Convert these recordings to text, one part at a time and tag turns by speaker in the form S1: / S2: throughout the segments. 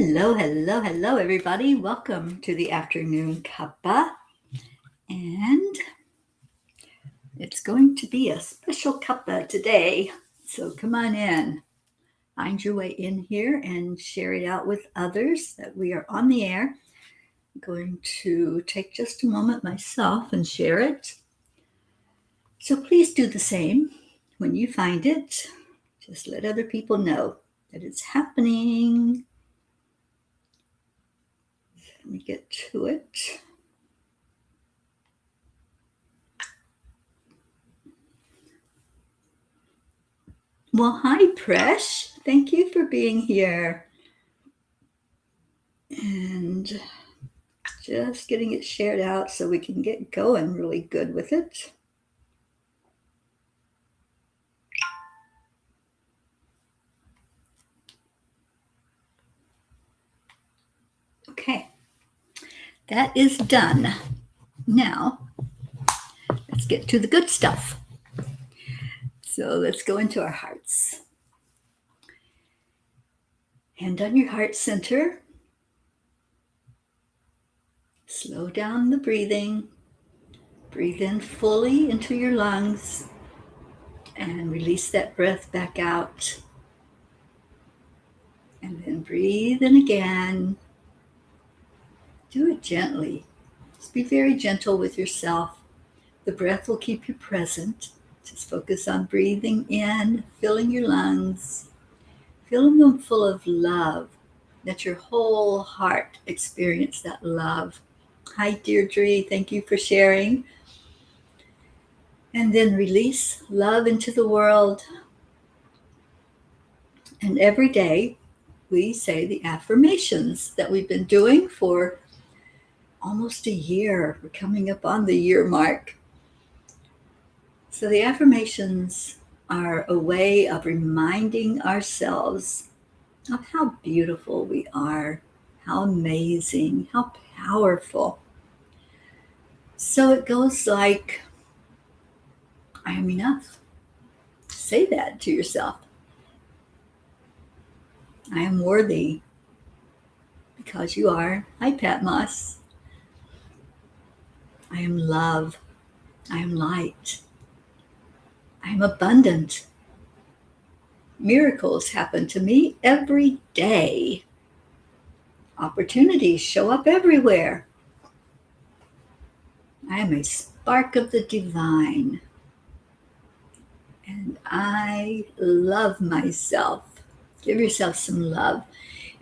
S1: Hello, hello, hello, everybody. Welcome to the afternoon cuppa. And it's going to be a special cuppa today. So come on in. Find your way in here and share it out with others that we are on the air. I'm going to take just a moment myself and share it. So please do the same when you find it. Just let other people know that it's happening. Let me get to it. Well, hi, Presh. Thank you for being here. And just getting it shared out so we can get going really good with it. Okay, that is done. Now, let's get to the good stuff. So let's go into our hearts. Hand on your heart center. Slow down the breathing. Breathe in fully into your lungs and release that breath back out. And then breathe in again. Do it gently. Just be very gentle with yourself. The breath will keep you present. Just focus on breathing in, filling your lungs, filling them full of love. Let your whole heart experience that love. Hi, Deirdre. Thank you for sharing. And then release love into the world. And every day we say the affirmations that we've been doing for almost a year. We're coming up on the year mark. So the affirmations are a way of reminding ourselves of how beautiful we are, how amazing, how powerful. So it goes like, I am enough. Say that to yourself. I am worthy because you are. Hi, Pat Moss. I am love. I am light. I am abundant. Miracles happen to me every day. Opportunities show up everywhere. I am a spark of the divine. And I love myself. Give yourself some love.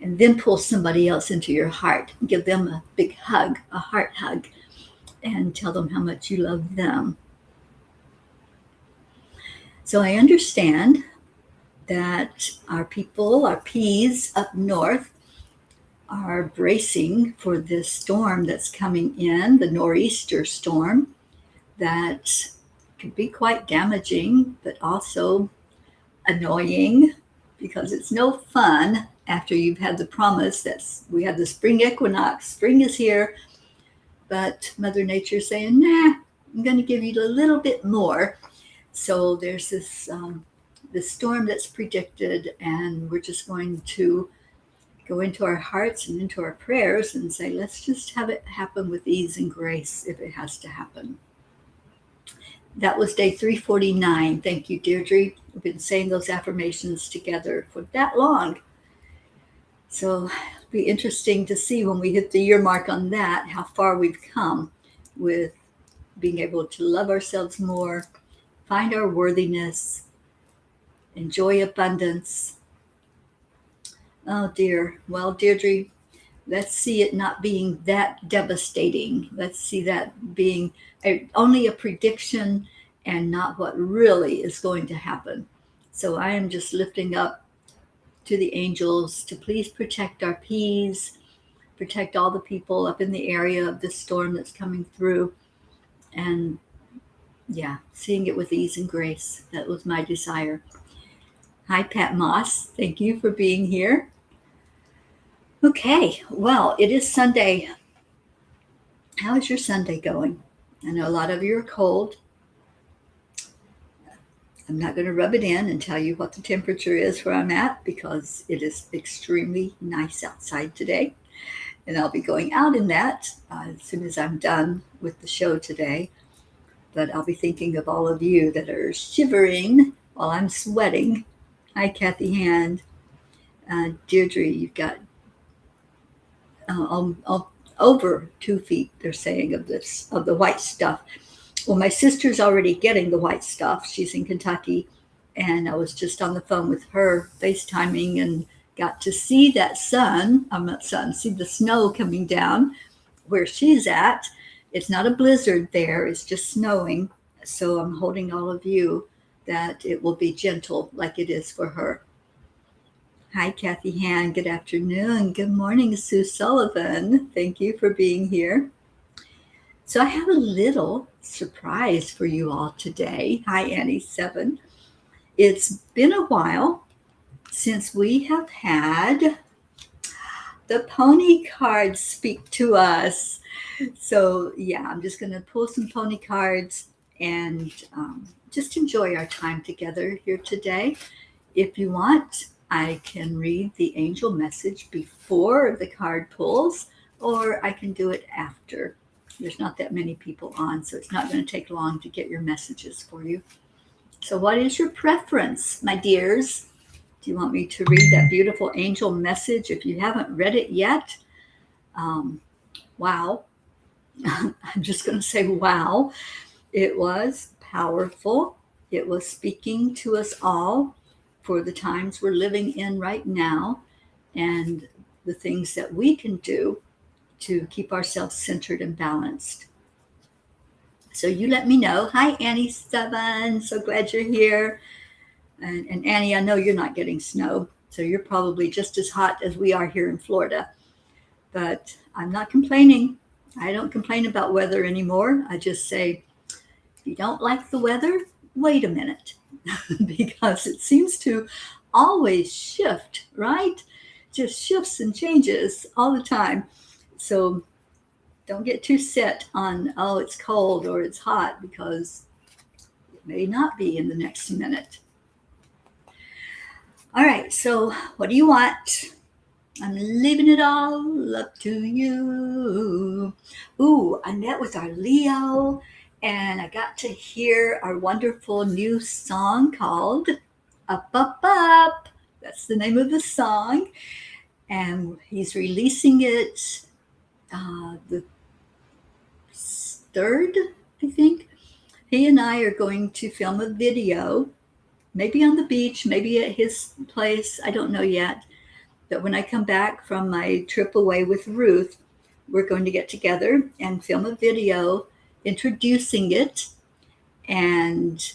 S1: And then pull somebody else into your heart. Give them a big hug, a heart hug. And tell them how much you love them. So I understand that our people, our P's up north, are bracing for this storm that's coming in, the nor'easter storm, that could be quite damaging, but also annoying, because it's no fun after you've had the promise that we have the spring equinox. Spring is here, but Mother Nature's saying, nah, I'm going to give you a little bit more. So there's this storm that's predicted, and we're just going to go into our hearts and into our prayers and say, let's just have it happen with ease and grace if it has to happen. That was day 349. Thank you, Deirdre. We've been saying those affirmations together for that long. So it'll be interesting to see when we hit the year mark on that, how far we've come with being able to love ourselves more, find our worthiness, enjoy abundance. Oh dear. Well, Deirdre, let's see it not being that devastating. Let's see that being only a prediction and not what really is going to happen. So I am just lifting up to the angels to please protect our P's, protect all the people up in the area of this storm that's coming through. And yeah, seeing it with ease and grace. That was my desire. Hi, Pat Moss. Thank you for being here. Okay, well, it is Sunday. How is your Sunday going? I know a lot of you are cold. I'm not going to rub it in and tell you what the temperature is where I'm at because it is extremely nice outside today. And I'll be going out in that as soon as I'm done with the show today. But I'll be thinking of all of you that are shivering while I'm sweating. Hi, Kathy Hand. Deirdre, you've got over 2 feet, they're saying, of the white stuff. Well, my sister's already getting the white stuff. She's in Kentucky, and I was just on the phone with her, FaceTiming, and got to see that see the snow coming down where she's at. It's not a blizzard there, it's just snowing. So I'm holding all of you that it will be gentle like it is for her. Hi, Kathy Han. Good afternoon. Good morning, Sue Sullivan. Thank you for being here. So I have a little surprise for you all today. Hi, Annie7. It's been a while since we have had the pony cards speak to us. So yeah, I'm just going to pull some pony cards and just enjoy our time together here today. If you want, I can read the angel message before the card pulls, or I can do it after. There's not that many people on, so it's not going to take long to get your messages for you. So what is your preference, my dears? Do you want me to read that beautiful angel message? If you haven't read it yet, wow. I'm just going to say wow. It was powerful. It was speaking to us all for the times we're living in right now and the things that we can do to keep ourselves centered and balanced. So you let me know. Hi, Annie7. So glad you're here. And Annie, I know you're not getting snow, so you're probably just as hot as we are here in Florida. But I'm not complaining. I don't complain about weather anymore. I just say, if you don't like the weather, wait a minute. Because it seems to always shift, right? Just shifts and changes all the time. So don't get too set on, oh, it's cold or it's hot, because it may not be in the next minute. All right, so what do you want? I'm leaving it all up to you. Ooh, I met with our Leo, and I got to hear our wonderful new song called Up, Up, Up. That's the name of the song. And he's releasing it the 3rd, I think. He and I are going to film a video, maybe on the beach, maybe at his place. I don't know yet. But when I come back from my trip away with Ruth, we're going to get together and film a video introducing it. And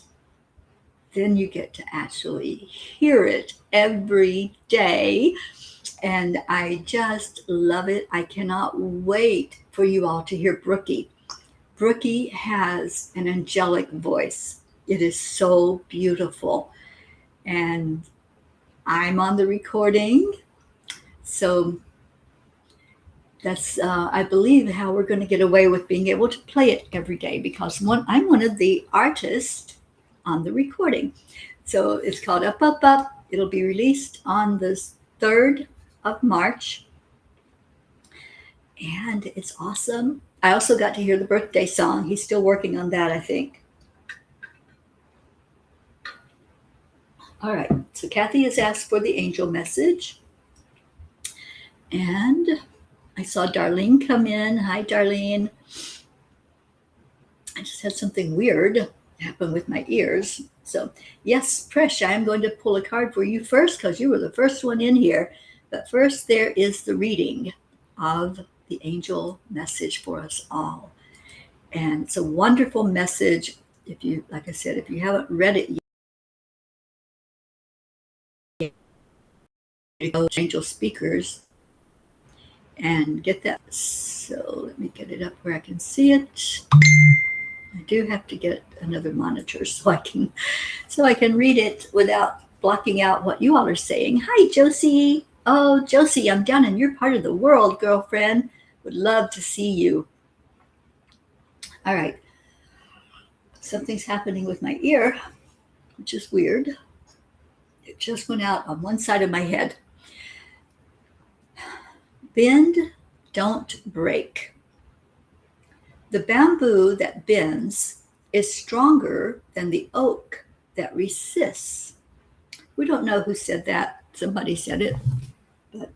S1: then you get to actually hear it every day. And I just love it. I cannot wait for you all to hear Brookie. Brookie has an angelic voice. It is so beautiful. And I'm on the recording. So that's, I believe, how we're going to get away with being able to play it every day, because I'm one of the artists on the recording. So it's called Up, Up, Up. It'll be released on the 3rd of March. And it's awesome. I also got to hear the birthday song. He's still working on that, I think. All right. So Kathy has asked for the angel message. And I saw Darlene come in. Hi, Darlene. I just had something weird happen with my ears. So, yes, Presh, I am going to pull a card for you first because you were the first one in here. But first, there is the reading of the angel message for us all. And it's a wonderful message. If you, like I said, if you haven't read it yet, go to Angelspeakers and get that. So let me get it up where I can see it. I do have to get another monitor so I can read it without blocking out what you all are saying. Hi, Josie. Oh, Josie, I'm down in your part of the world, girlfriend. Would love to see you. All right. Something's happening with my ear. which is weird. It just went out on one side of my head. Bend, don't break. The bamboo that bends is stronger than the oak that resists. We don't know who said that. Somebody said it, but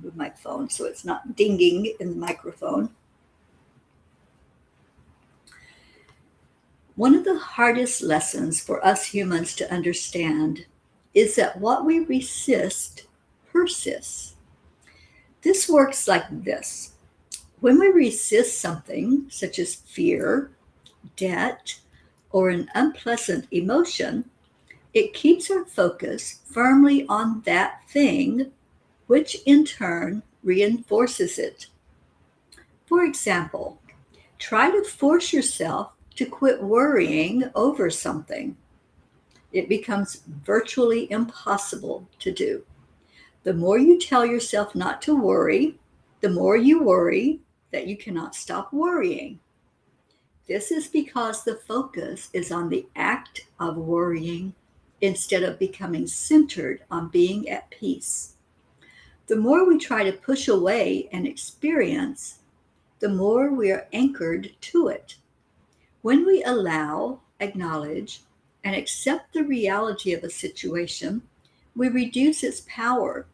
S1: move my phone so it's not dinging in the microphone. One of the hardest lessons for us humans to understand is that what we resist persists. This works like this. When we resist something, such as fear, debt, or an unpleasant emotion, it keeps our focus firmly on that thing, which in turn reinforces it. For example, try to force yourself to quit worrying over something. It becomes virtually impossible to do. The more you tell yourself not to worry, the more you worry that you cannot stop worrying. This is because the focus is on the act of worrying instead of becoming centered on being at peace. The more we try to push away an experience, the more we are anchored to it. When we allow, acknowledge, and accept the reality of a situation, we reduce its power,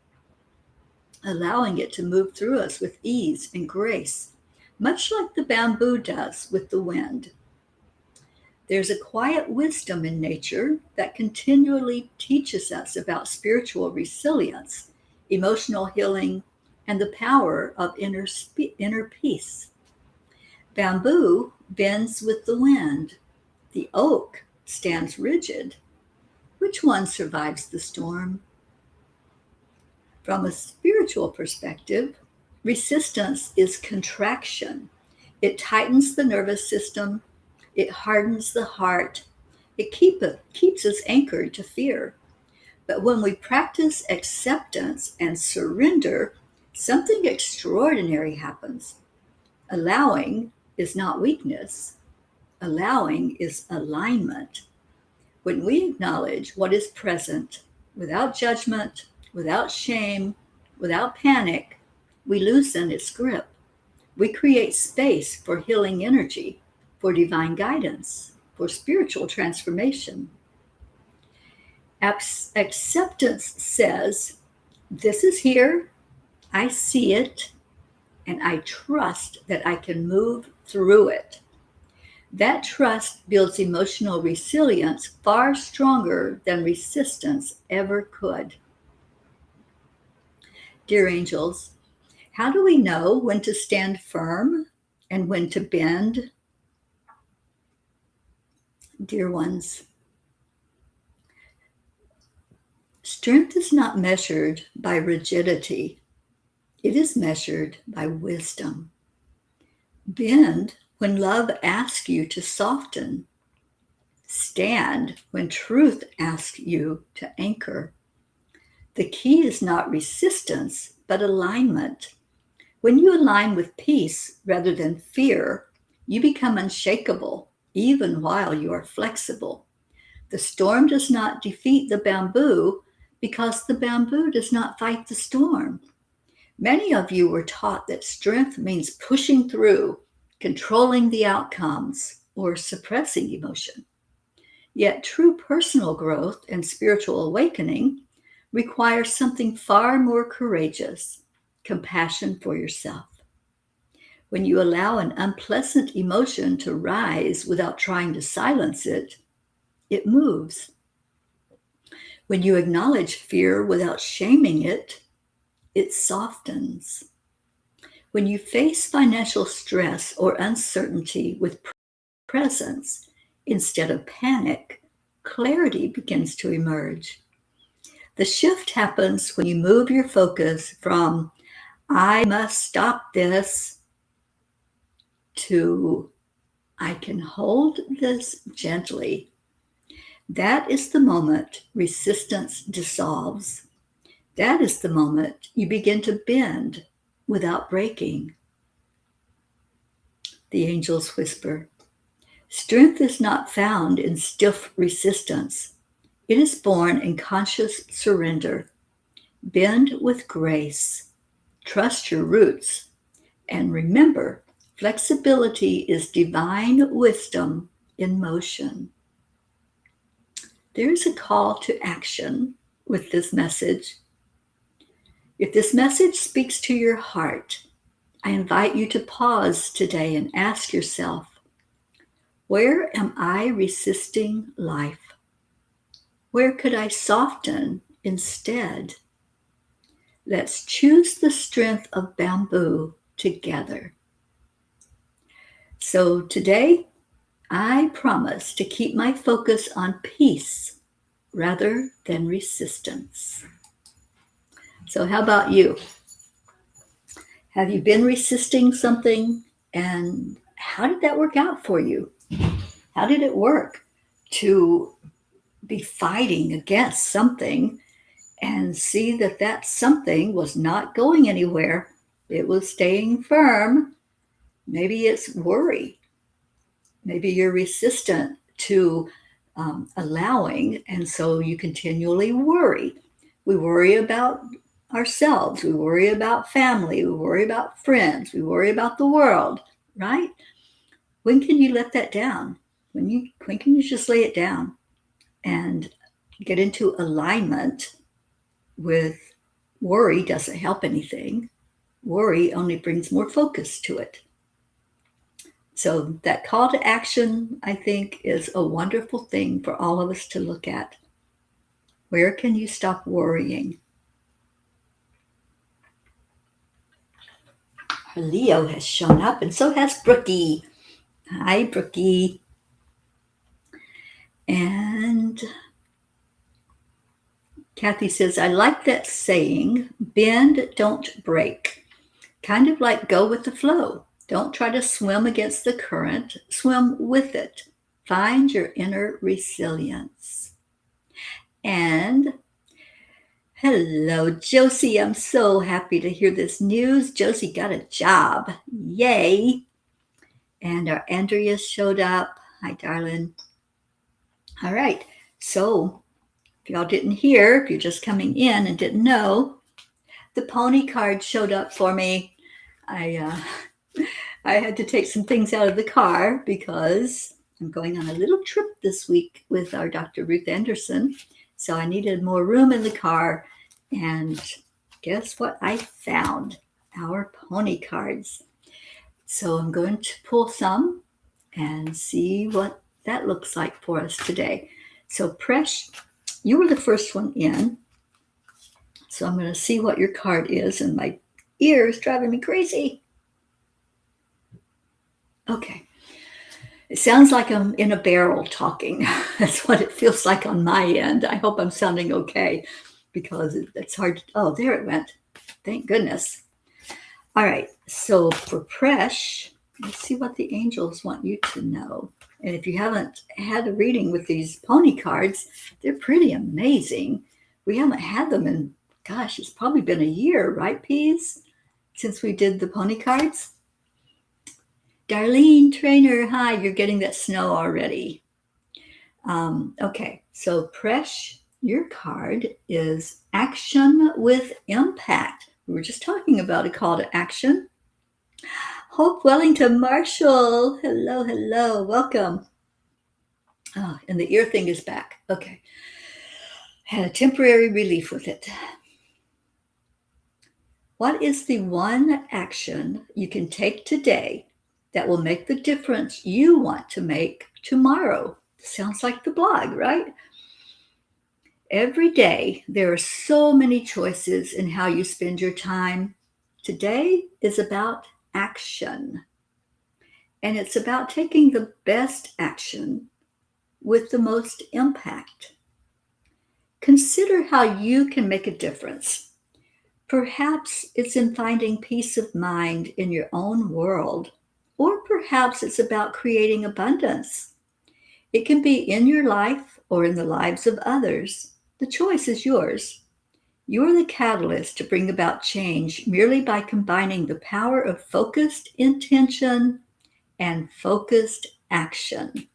S1: allowing it to move through us with ease and grace, much like the bamboo does with the wind. There's a quiet wisdom in nature that continually teaches us about spiritual resilience, emotional healing, and the power of inner peace. Bamboo bends with the wind. The oak stands rigid. Which one survives the storm? From a spiritual perspective, resistance is contraction. It tightens the nervous system. It hardens the heart. It keeps us anchored to fear. But when we practice acceptance and surrender, something extraordinary happens. Allowing is not weakness. Allowing is alignment. When we acknowledge what is present without judgment, without shame, without panic, we loosen its grip. We create space for healing energy, for divine guidance, for spiritual transformation. Acceptance says, this is here, I see it, and I trust that I can move through it. That trust builds emotional resilience far stronger than resistance ever could. Dear angels, how do we know when to stand firm and when to bend? Dear ones, strength is not measured by rigidity. It is measured by wisdom. Bend when love asks you to soften. Stand when truth asks you to anchor. The key is not resistance, but alignment. When you align with peace rather than fear, you become unshakable, even while you are flexible. The storm does not defeat the bamboo because the bamboo does not fight the storm. Many of you were taught that strength means pushing through, controlling the outcomes, or suppressing emotion. Yet true personal growth and spiritual awakening requires something far more courageous: compassion for yourself. When you allow an unpleasant emotion to rise without trying to silence it, it moves. When you acknowledge fear without shaming it, it softens. When you face financial stress or uncertainty with presence instead of panic, clarity begins to emerge. The shift happens when you move your focus from I must stop this to I can hold this gently. That is the moment resistance dissolves. That is the moment you begin to bend without breaking. The angels whisper, Strength is not found in stiff resistance. It is born in conscious surrender. Bend with grace. Trust your roots. And remember, flexibility is divine wisdom in motion. There is a call to action with this message. If this message speaks to your heart, I invite you to pause today and ask yourself, where am I resisting life? Where could I soften instead? Let's choose the strength of bamboo together. So today, I promise to keep my focus on peace rather than resistance. So how about you? Have you been resisting something, and how did that work out for you? How did it work to be fighting against something and see that that something was not going anywhere? It was staying firm. Maybe it's worry. Maybe you're resistant to allowing, and so you continually worry. We worry about ourselves. We worry about family. We worry about friends. We worry about the world, right? When can you let that down? When can you just lay it down and get into alignment with worry? Doesn't help anything. Worry only brings more focus to it. So that call to action, I think, is a wonderful thing for all of us to look at. Where can you stop worrying? Leo has shown up, and so has Brookie. Hi, Brookie. And Kathy says, I like that saying, bend, don't break. Kind of like go with the flow. Don't try to swim against the current, swim with it. Find your inner resilience. And hello, Josie. I'm so happy to hear this news. Josie got a job. Yay. And our Andrea showed up. Hi, darling. All right. So if y'all didn't hear, if you're just coming in and didn't know, the pony card showed up for me. I had to take some things out of the car because I'm going on a little trip this week with our Dr. Ruth Anderson. So I needed more room in the car. And guess what I found? Our pony cards. So I'm going to pull some and see what that looks like for us today. So Presh, you were the first one in. So I'm going to see what your card is, and my ear is driving me crazy. Okay. It sounds like I'm in a barrel talking. That's what it feels like on my end. I hope I'm sounding okay because it's hard. Oh, there it went. Thank goodness. All right. So for Presh, let's see what the angels want you to know. And if you haven't had a reading with these pony cards, they're pretty amazing. We haven't had them in, gosh, it's probably been a year, right, Peas, since we did the pony cards? Darlene Trainer, hi, you're getting that snow already. Okay, so Presh, your card is Action with Impact. We were just talking about a call to action. Hope Wellington Marshall, hello, welcome. Oh, and the ear thing is back. Okay, had a temporary relief with it. What is the one action you can take today that will make the difference you want to make tomorrow? Sounds like the blog, right? Every day, there are so many choices in how you spend your time. Today is about action. And it's about taking the best action with the most impact. Consider how you can make a difference. Perhaps it's in finding peace of mind in your own world, or perhaps it's about creating abundance. It can be in your life or in the lives of others. The choice is yours. You are the catalyst to bring about change merely by combining the power of focused intention and focused action.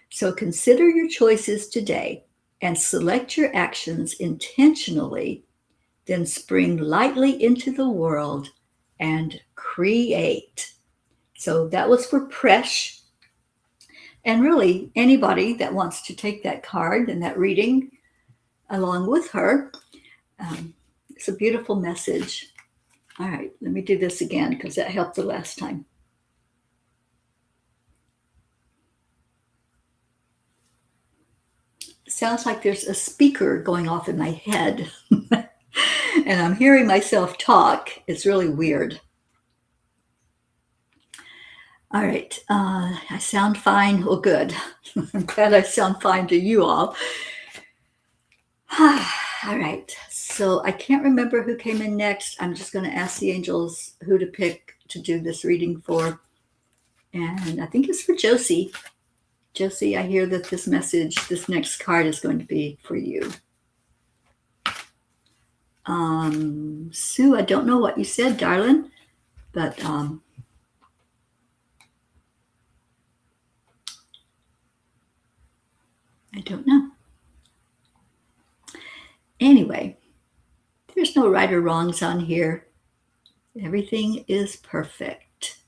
S1: So consider your choices today and select your actions intentionally, then spring lightly into the world and create. So that was for Presh. And really, anybody that wants to take that card and that reading along with her, it's a beautiful message. All right, let me do this again because that helped the last time. Sounds like there's a speaker going off in my head and I'm hearing myself talk. It's really weird. All right, I sound fine. Well, good. I'm glad I sound fine to you all. All right, so I can't remember who came in next. I'm just going to ask the angels who to pick to do this reading for. And I think it's for Josie. Josie, I hear that this message, this next card is going to be for you. Sue, I don't know what you said, darling, but I don't know. Anyway, there's no right or wrongs on here. Everything is perfect.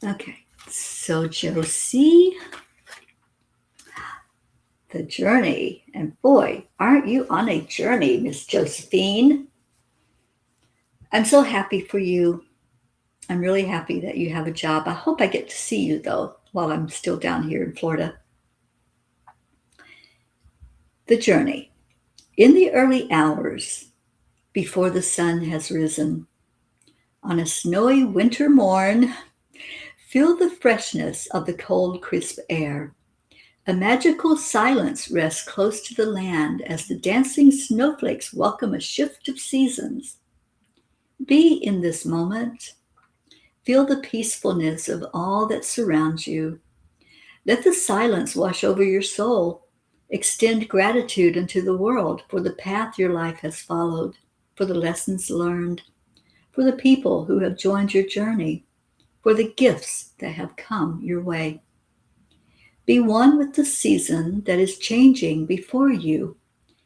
S1: Okay, so Josie, the journey. And boy, aren't you on a journey, Miss Josephine? I'm so happy for you. I'm really happy that you have a job. I hope I get to see you, though, while I'm still down here in Florida. The journey. In the early hours before the sun has risen, on a snowy winter morn, feel the freshness of the cold, crisp air. A magical silence rests close to the land as the dancing snowflakes welcome a shift of seasons. Be in this moment. Feel the peacefulness of all that surrounds you. Let the silence wash over your soul. Extend gratitude unto the world for the path your life has followed, for the lessons learned, for the people who have joined your journey, for the gifts that have come your way. Be one with the season that is changing before you.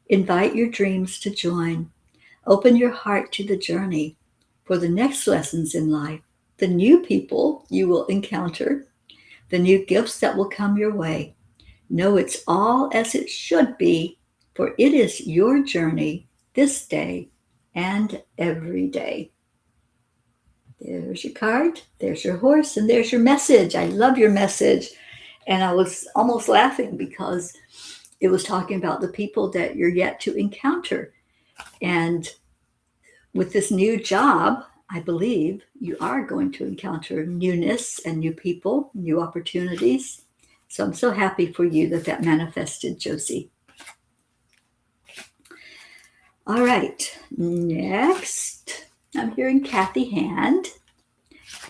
S1: Invite your dreams to join. Open your heart to the journey for the next lessons in life, the new people you will encounter, the new gifts that will come your way. Know it's all as it should be, for it is your journey this day and every day. There's your card, there's your horse, and there's your message. I love your message. And I was almost laughing because it was talking about the people that you're yet to encounter. And with this new job, I believe you are going to encounter newness and new people, new opportunities. So I'm so happy for you that manifested, Josie. All right, next, I'm hearing Kathy Hand.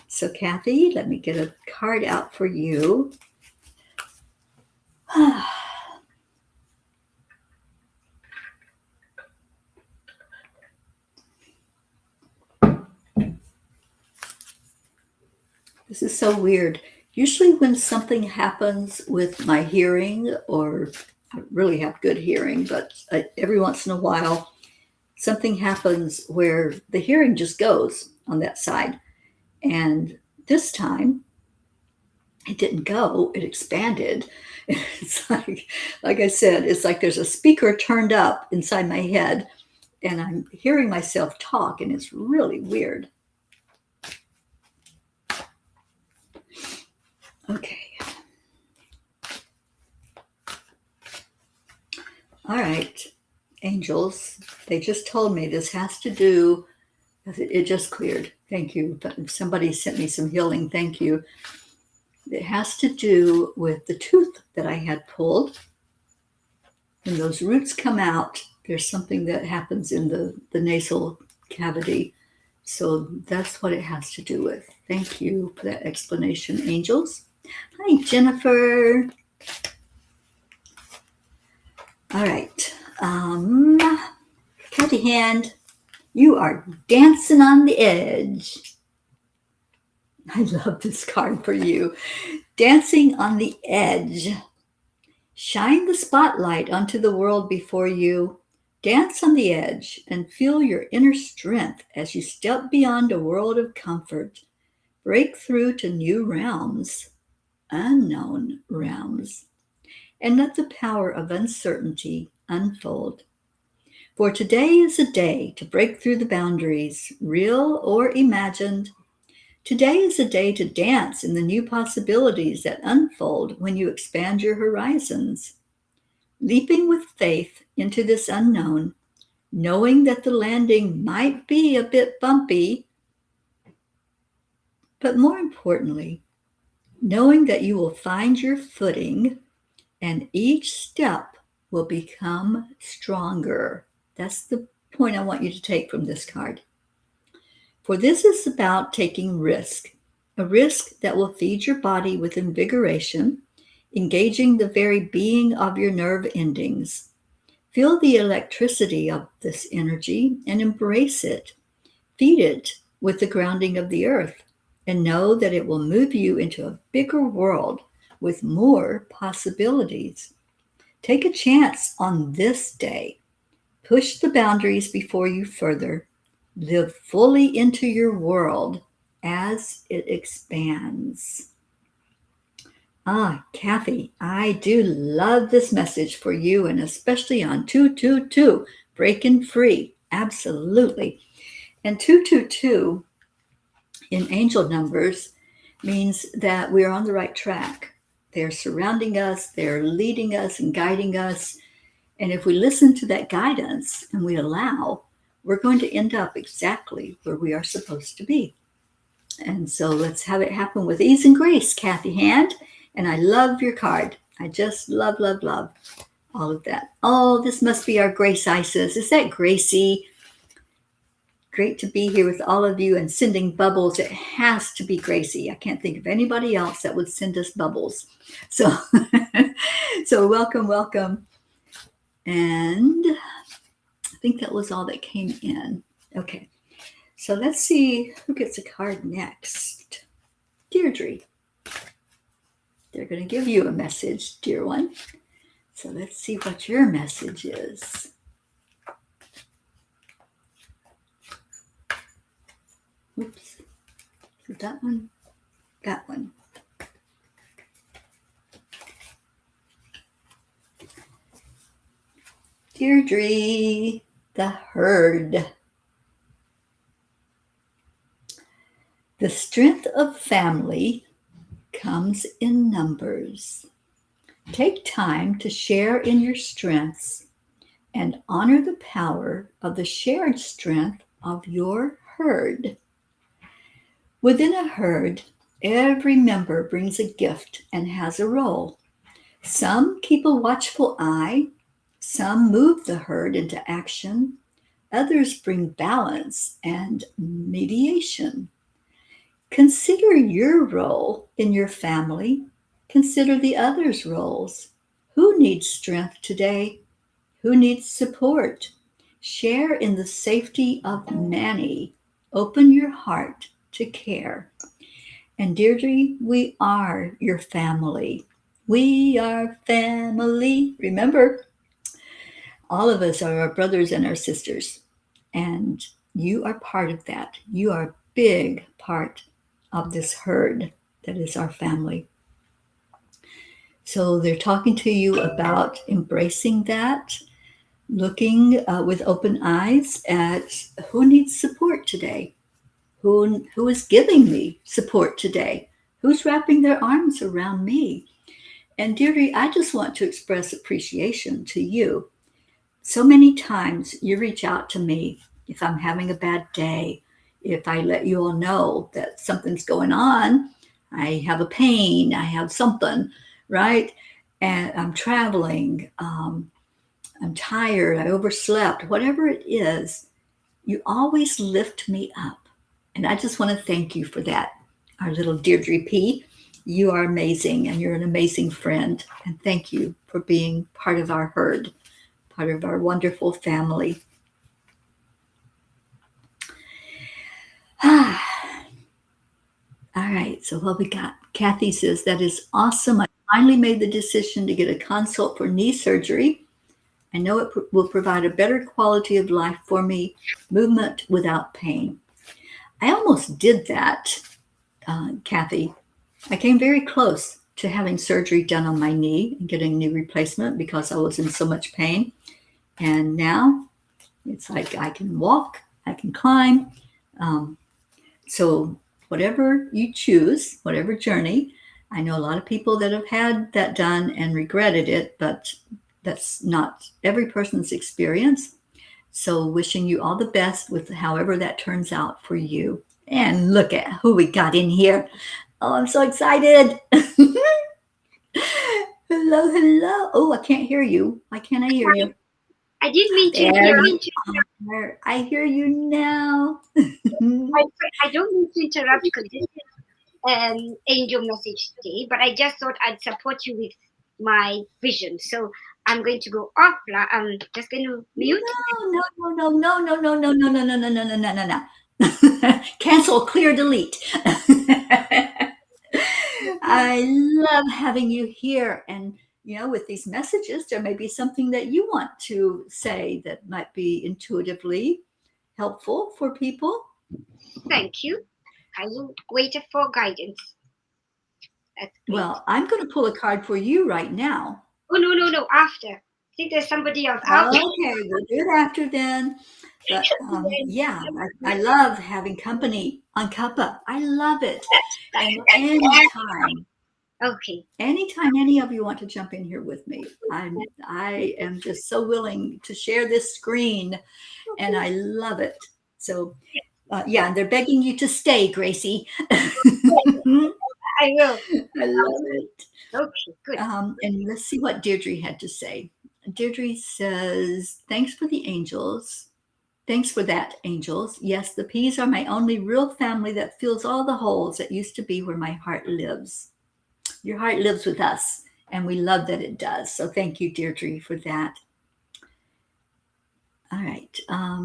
S1: So Kathy, let me get a card out for you. This is so weird. Usually when something happens with my hearing, or I really have good hearing, but every once in a while, something happens where the hearing just goes on that side. And this time, it didn't go, it expanded. It's like I said, it's like there's a speaker turned up inside my head, and I'm hearing myself talk, and it's really weird. Okay. All right, angels, they just told me this has to do, it just cleared. Thank you. But somebody sent me some healing. Thank you. It has to do with the tooth that I had pulled. When those roots come out, there's something that happens in the nasal cavity. So that's what it has to do with. Thank you for that explanation, angels. Hi, Jennifer. All right. Kathy Hand, you are dancing on the edge. I love this card for you. Dancing on the edge. Shine the spotlight onto the world before you. Dance on the edge and feel your inner strength as you step beyond a world of comfort. Break through to new realms, unknown realms, and let the power of uncertainty unfold. For today is a day to break through the boundaries, real or imagined. Today is a day to dance in the new possibilities that unfold when you expand your horizons. Leaping with faith into this unknown, knowing that the landing might be a bit bumpy, but more importantly, knowing that you will find your footing and each step will become stronger. That's the point I want you to take from this card. For this is about taking risk, a risk that will feed your body with invigoration, engaging the very being of your nerve endings. Feel the electricity of this energy and embrace it. Feed it with the grounding of the earth and know that it will move you into a bigger world with more possibilities. Take a chance on this day. Push the boundaries before you further. Live fully into your world as it expands. Kathy, I do love this message for you, and especially on 222, breaking free. Absolutely. And 222 in angel numbers means that we're on the right track. They're surrounding us, they're leading us and guiding us. And if we listen to that guidance and we allow, we're going to end up exactly where we are supposed to be. And so let's have it happen with ease and grace, Kathy Hand. And I love your card. I just love, love, love all of that. Oh, this must be our Grace Isis. Is that Gracie? Great to be here with all of you and sending bubbles. It has to be Gracie. I can't think of anybody else that would send us bubbles. So, so welcome, welcome. And I think that was all that came in. Okay, so let's see who gets a card next. Deirdre. They're going to give you a message, dear one. So let's see what your message is. Oops. Is that one? That one. Deirdre, the herd. The strength of family comes in numbers. Take time to share in your strengths and honor the power of the shared strength of your herd. Within a herd, every member brings a gift and has a role. Some keep a watchful eye, some move the herd into action, others bring balance and mediation. Consider your role in your family. Consider the others' roles. Who needs strength today? Who needs support? Share in the safety of many. Open your heart to care. And Deirdre, we are your family. We are family. Remember, all of us are our brothers and our sisters. And you are part of that. You are a big part of this herd that is our family. So they're talking to you about embracing that, looking with open eyes at who needs support today, who is giving me support today, who's wrapping their arms around me. And Deirdre, I just want to express appreciation to you. So many times you reach out to me if I'm having a bad day, if I let you all know that something's going on, I have a pain, I have something, right? And I'm traveling, I'm tired, I overslept, whatever it is, you always lift me up. And I just want to thank you for that, our little Deirdre P. You are amazing and you're an amazing friend. And thank you for being part of our herd, part of our wonderful family. All right, so what we got? Kathy says, that is awesome. I finally made the decision to get a consult for knee surgery. I know it will provide a better quality of life for me, movement without pain. I almost did that, Kathy. I came very close to having surgery done on my knee and getting a knee replacement because I was in so much pain. And now it's like I can walk, I can climb. So whatever you choose, whatever journey, I know a lot of people that have had that done and regretted it, but that's not every person's experience. So wishing you all the best with however that turns out for you. And look at who we got in here. Oh, I'm so excited. Hello, hello. Oh, I can't hear you. Why can't I hear you?
S2: I didn't mean to.
S1: There you are. I hear you now.
S2: I don't mean to interrupt because this is angel message day, but I just thought I'd support you with my vision. So I'm going to go off. I'm just going to mute.
S1: No. Cancel, clear, delete. I love having you here. And, with these messages, there may be something that you want to say that might be intuitively helpful for people.
S2: Thank you. I will wait for guidance.
S1: Well, I'm going to pull a card for you right now.
S2: Oh, no. After. I think there's somebody else out there.
S1: Okay, we'll do it after then. But yeah, I love having company on Cuppa. I love it. And anytime, any of you want to jump in here with me, I am just so willing to share this screen, and I love it. So yeah, and they're begging you to stay, Gracie.
S2: I will.
S1: I love it.
S2: Okay, good.
S1: And let's see what Deirdre had to say. Deirdre says, thanks for the angels. Thanks for that, angels. Yes, the peas are my only real family that fills all the holes that used to be where my heart lives. Your heart lives with us, and we love that it does. So thank you, Deirdre, for that. All right. All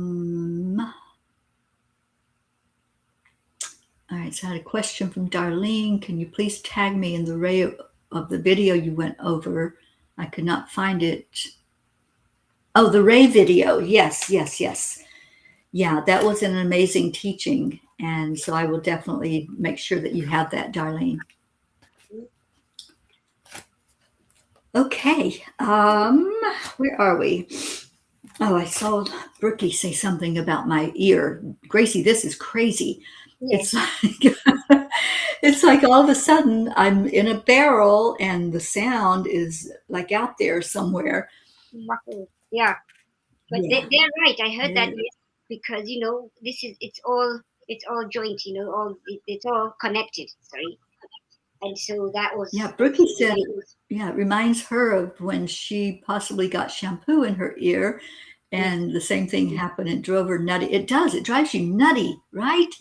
S1: right, so I had a question from Darlene. Can you please tag me in the ray of the video you went over? I could not find it. Oh, the Ray video. Yes. Yeah, that was an amazing teaching. And so I will definitely make sure that you have that, Darlene. Okay. Where are we? Oh, I saw Brookie say something about my ear. Gracie, this is crazy. Yes. It's like all of a sudden I'm in a barrel and the sound is like out there somewhere.
S2: Yeah, but they're right. I heard that because it's all joint. It's all connected. Sorry, and so that was.
S1: Yeah, Brookie said. Yeah, it reminds her of when she possibly got shampoo in her ear, and the same thing happened. It drove her nutty. It does. It drives you nutty, right?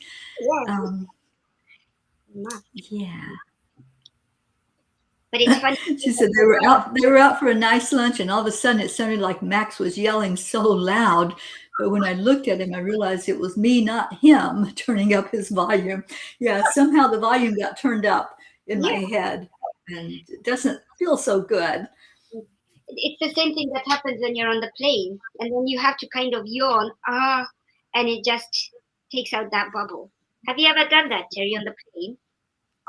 S1: Yeah.
S2: But it's funny.
S1: She said they were out for a nice lunch, and all of a sudden it sounded like Max was yelling so loud. But when I looked at him, I realized it was me, not him, turning up his volume. Yeah, somehow the volume got turned up in my head, and it doesn't feel so good.
S2: It's the same thing that happens when you're on the plane, and then you have to kind of yawn, and it just takes out that bubble. Have you ever done that, Teri, on the plane?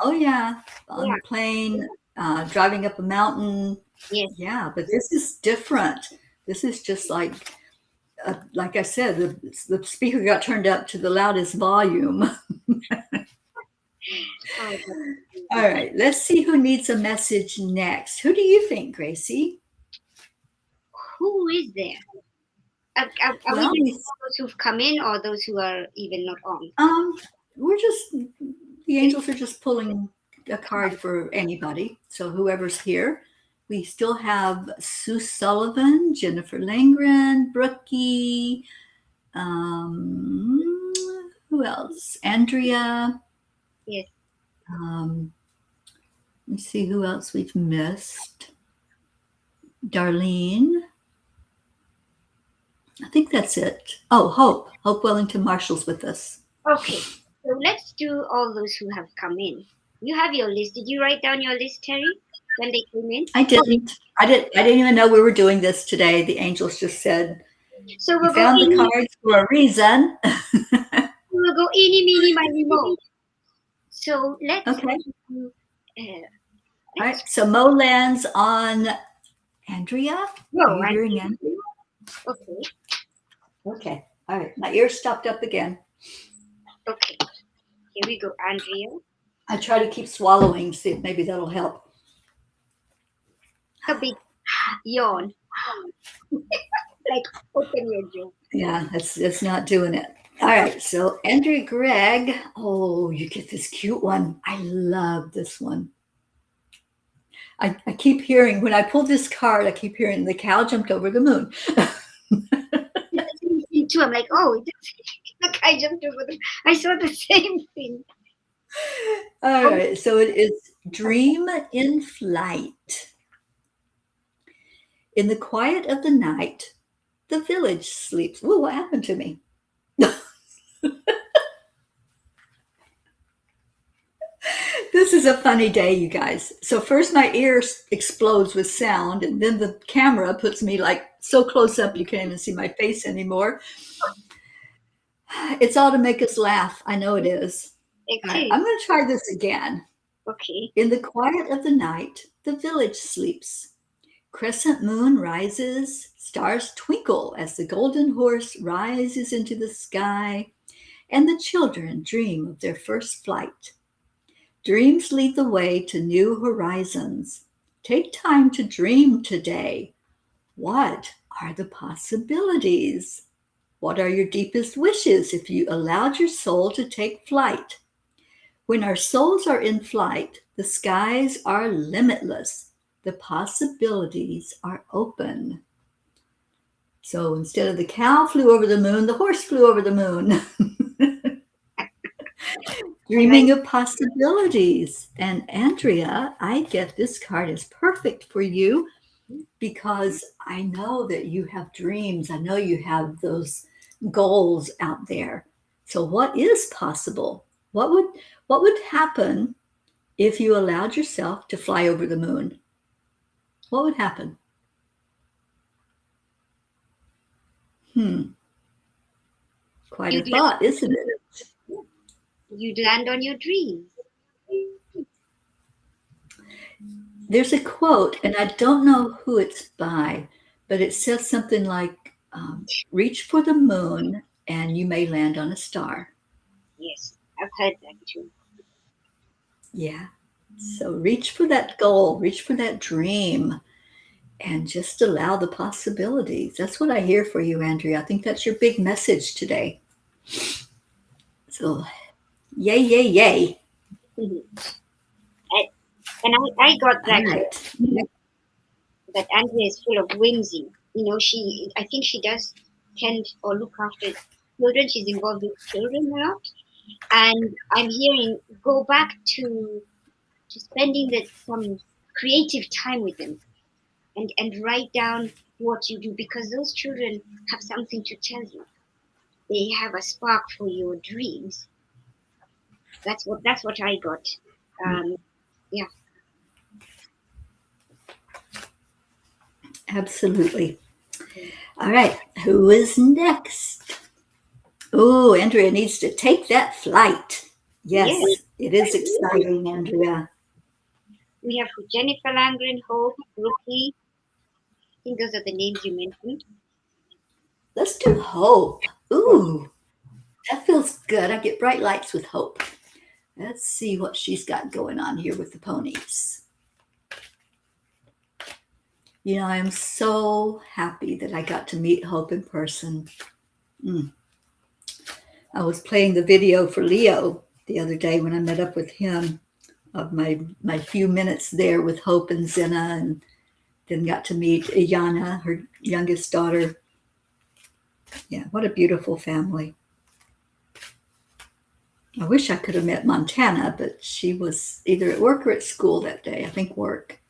S1: Oh yeah, on the plane, driving up a mountain.
S2: Yes.
S1: Yeah, but this is different. This is just like I said, the speaker got turned up to the loudest volume. All right, let's see who needs a message next. Who do you think, Gracie?
S2: Who is there? Are we those who've come in or those who are even not on?
S1: The angels are just pulling a card for anybody. So whoever's here. We still have Sue Sullivan, Jennifer Langren, Brookie, who else? Andrea.
S2: Yes.
S1: Let's see who else we've missed. Darlene. I think that's it. Oh, Hope Wellington Marshall's with us.
S2: Okay. So let's do all those who have come in. You have your list. Did you write down your list, Terry, when they came in?
S1: I didn't. I didn't even know we were doing this today. The angels just said,
S2: So
S1: "You
S2: we'll go
S1: found the
S2: eeny,
S1: cards for a reason."
S2: we'll go eeny, meeny, miny, mo. So let's
S1: Okay.
S2: do, uh,
S1: All
S2: let's
S1: right. So Mo lands on Andrea. Are
S2: go.
S1: you hearing Andrea?
S2: Okay,
S1: Okay. All right. My ears stopped up again.
S2: okay. Here we go, Andrea.
S1: I try to keep swallowing, see if maybe that'll help.
S2: A big yawn, like open your jaw.
S1: Yeah, it's not doing it. All right. So Andrea Gregg. Oh, you get this cute one. I love this one. I keep hearing when I pull this card, I keep hearing the cow jumped over the moon.
S2: Me too. I'm like, oh, the guy jumped over the. I saw the same thing.
S1: All right, so it is dream in flight. In the quiet of the night, the village sleeps. Ooh, what happened to me? This is a funny day, you guys. So first my ear explodes with sound, and then the camera puts me like so close up you can't even see my face anymore. It's all to make us laugh. I know it is. All right,
S2: Okay,
S1: I'm going to try this again.
S2: okay.
S1: In the quiet of the night, the village sleeps. Crescent moon rises, stars twinkle as the golden horse rises into the sky, and the children dream of their first flight. Dreams lead the way to new horizons. Take time to dream today. What are the possibilities? What are your deepest wishes if you allowed your soul to take flight? When our souls are in flight, the skies are limitless. The possibilities are open. So instead of the cow flew over the moon, the horse flew over the moon. Dreaming of possibilities. And Andrea, I get this card is perfect for you because I know that you have dreams. I know you have those goals out there. So what is possible? What would happen if you allowed yourself to fly over the moon? What would happen? Quite a
S2: You'd
S1: thought, isn't it?
S2: you'd land on your dreams.
S1: There's a quote, and I don't know who it's by, but it says something like, reach for the moon and you may land on a star.
S2: Yes, I've heard that too.
S1: Yeah. So reach for that goal, reach for that dream, and just allow the possibilities. That's what I hear for you, Andrea. I think that's your big message today. So, yay, yay, yay.
S2: I, and I got
S1: All
S2: that
S1: right.
S2: that Andrea is full of whimsy. You know, I think she does tend or look after children. She's involved with children a lot, and I'm hearing go back to spending some creative time with them, and write down what you do because those children have something to tell you. They have a spark for your dreams. That's what I got. Um, yeah.
S1: Absolutely. All right. Who is next? Oh, Andrea needs to take that flight. Yes,
S2: Yes.
S1: it is exciting, Andrea.
S2: We have Jennifer Langren, Hope, Rookie. I think those are the names you mentioned.
S1: Let's do hope. Ooh, that feels good. I get bright lights with hope. Let's see what she's got going on here with the ponies. You know, I am so happy that I got to meet Hope in person. I was playing the video for Leo the other day when I met up with him of my few minutes there with Hope and Zena, and then got to meet Iyana, her youngest daughter. Yeah, what a beautiful family. I wish I could have met Montana, but she was either at work or at school that day. I think work.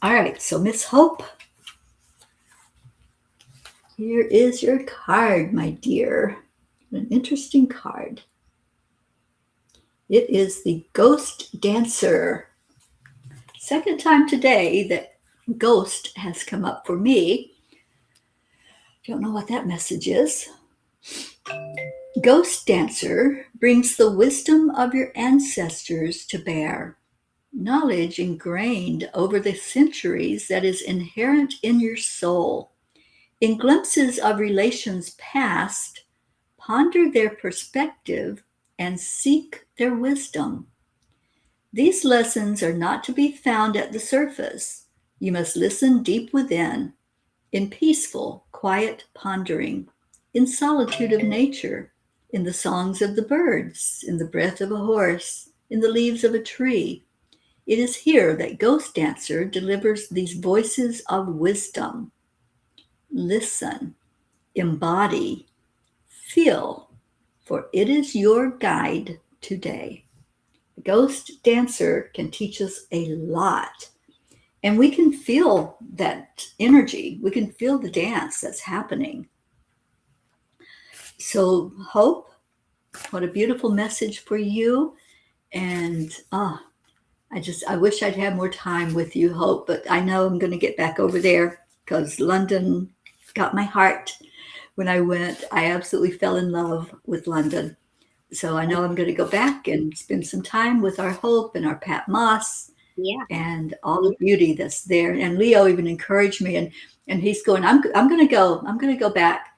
S1: All right, so Miss Hope, here is your card, my dear. An interesting card. It is the Ghost Dancer. Second time today that ghost has come up for me. Don't know what that message is. Ghost Dancer brings the wisdom of your ancestors to bear, knowledge ingrained over the centuries that is inherent in your soul. In glimpses of relations past, ponder their perspective and seek their wisdom. These lessons are not to be found at the surface. You must listen deep within, in peaceful, quiet pondering, in solitude of nature, in the songs of the birds, in the breath of a horse, in the leaves of a tree. It is here that Ghost Dancer delivers these voices of wisdom. Listen, embody, feel, for it is your guide today. The Ghost Dancer can teach us a lot. And we can feel that energy. We can feel the dance that's happening. So, Hope, what a beautiful message for you. And I wish I'd had more time with you, Hope, but I know I'm going to get back over there because London got my heart when I went. I absolutely fell in love with London. So I know I'm going to go back and spend some time with our Hope and our Pat Moss.
S2: Yeah.
S1: And all the beauty that's there. And Leo even encouraged me, and he's going, I'm going to go back.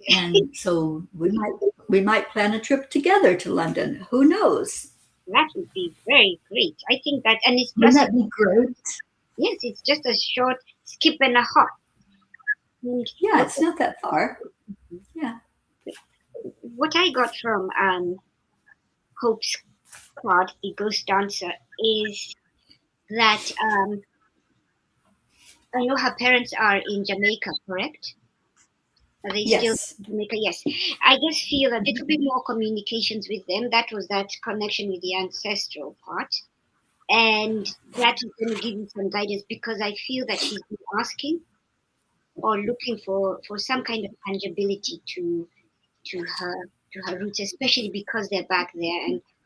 S1: And so we might plan a trip together to London. Who knows?
S2: That would be very great. I think that, and it's
S1: Wouldn't
S2: just,
S1: that be great?
S2: yes, it's just a short skip and a hop.
S1: Yeah, it's not that far. Yeah.
S2: What I got from Hope's card, the Ghost Dancer, is that I know her parents are in Jamaica, correct? Are they still
S1: Yes.
S2: in Jamaica? Yes. I just feel a little bit more communications with them. That was that connection with the ancestral part. And that is going to give you some guidance because I feel that she's been asking or looking for some kind of tangibility to her roots, especially because they're back there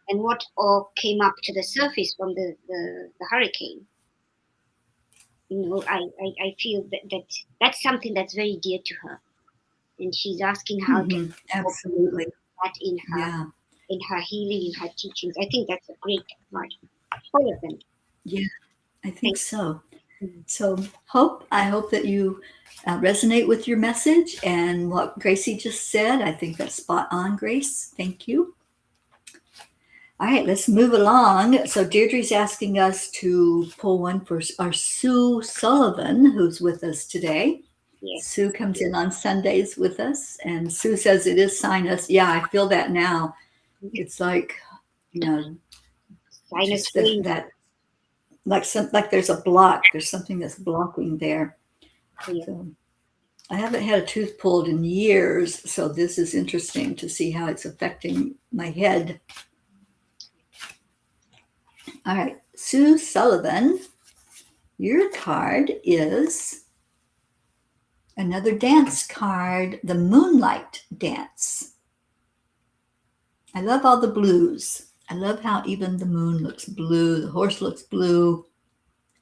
S2: and what all came up to the surface from the hurricane. I feel that's something that's very dear to her, and she's asking how can
S1: Absolutely.
S2: that
S1: Yeah.
S2: in her healing, in her teachings. I think that's a great part. All of them.
S1: Yeah, I think so.
S2: Mhm.
S1: So, Hope, I hope that you resonate with your message and what Gracie just said. I think that's spot on, Grace. Thank you. All right, let's move along. So, Deirdre's asking us to pull one for our Sue Sullivan, who's with us today.
S2: Yes.
S1: Sue comes in on Sundays with us, and Sue says it is sinus. Yeah, I feel that now. It's like,
S2: Sinus
S1: just
S2: pain.
S1: that like there's a block. There's something that's blocking there.
S2: Yeah.
S1: So I haven't had a tooth pulled in years, so this is interesting to see how it's affecting my head. All right, Sue Sullivan, your card is another dance card, the Moonlight Dance. I love all the blues. I love how even the moon looks blue, the horse looks blue.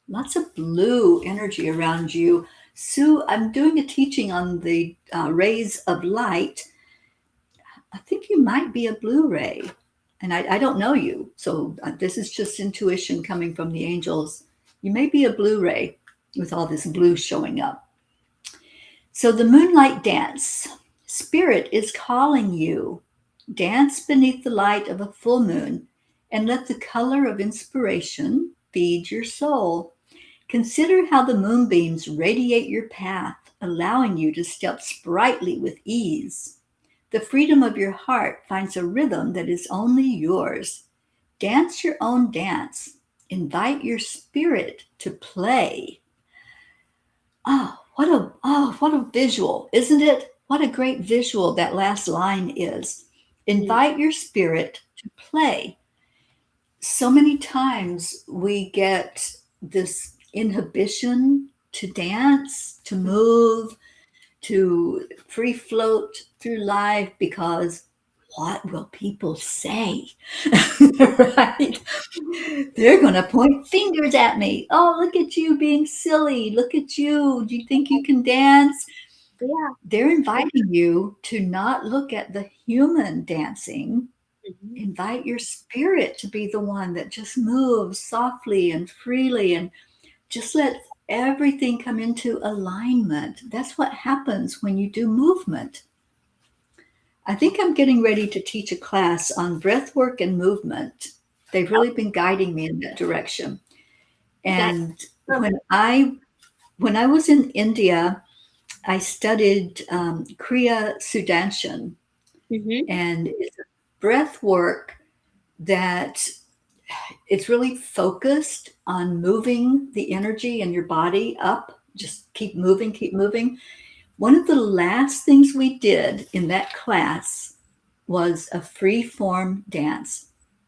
S1: Lots of blue energy around you. Sue, I'm doing a teaching on the rays of light. I think you might be a blue ray, and I don't know you. So this is just intuition coming from the angels. You may be a blue ray with all this blue showing up. So the Moonlight Dance. Spirit is calling you. Dance beneath the light of a full moon and let the color of inspiration feed your soul. Consider how the moonbeams radiate your path, allowing you to step sprightly with ease. The freedom of your heart finds a rhythm that is only yours. Dance your own dance. Invite your spirit to play. What a visual, isn't it? What a great visual that last line is. Invite your spirit to play. So many times we get this inhibition to dance, to move, to free float through life because what will people say? Right? They're going to point fingers at me. Oh, look at you being silly. Look at you. Do you think you can dance?
S2: Yeah.
S1: They're inviting you to not look at the human dancing.
S2: Mhm.
S1: Invite your spirit to be the one that just moves softly and freely and just let everything come into alignment. That's what happens when you do movement. I think I'm getting ready to teach a class on breath work and movement. They've really been guiding me in that direction.
S2: That's
S1: And when
S2: perfect.
S1: I when I was in India, I studied Kriya Sudanshan,
S2: Mm-hmm.
S1: and it's a breath work that it's really focused on moving the energy in your body up. Just keep moving, keep moving. One of the last things we did in that class was a free form dance.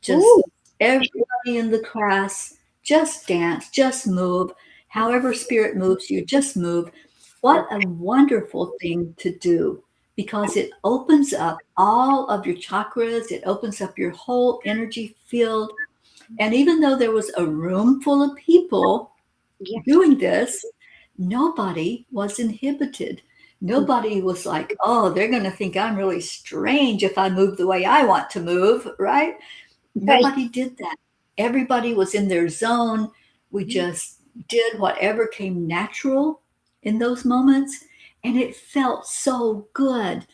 S2: Ooh.
S1: Just everybody in the class, just dance, just move. However, spirit moves you, just move. What a wonderful thing to do because it opens up all of your chakras, it opens up your whole energy field. And even though there was a room full of people
S2: Yeah.
S1: doing this, nobody was inhibited. Nobody was like, oh, they're going to think I'm really strange if I move the way I want to move, right?
S2: Right.
S1: Nobody did that. Everybody was in their zone. We just did whatever came natural in those moments, and it felt so good.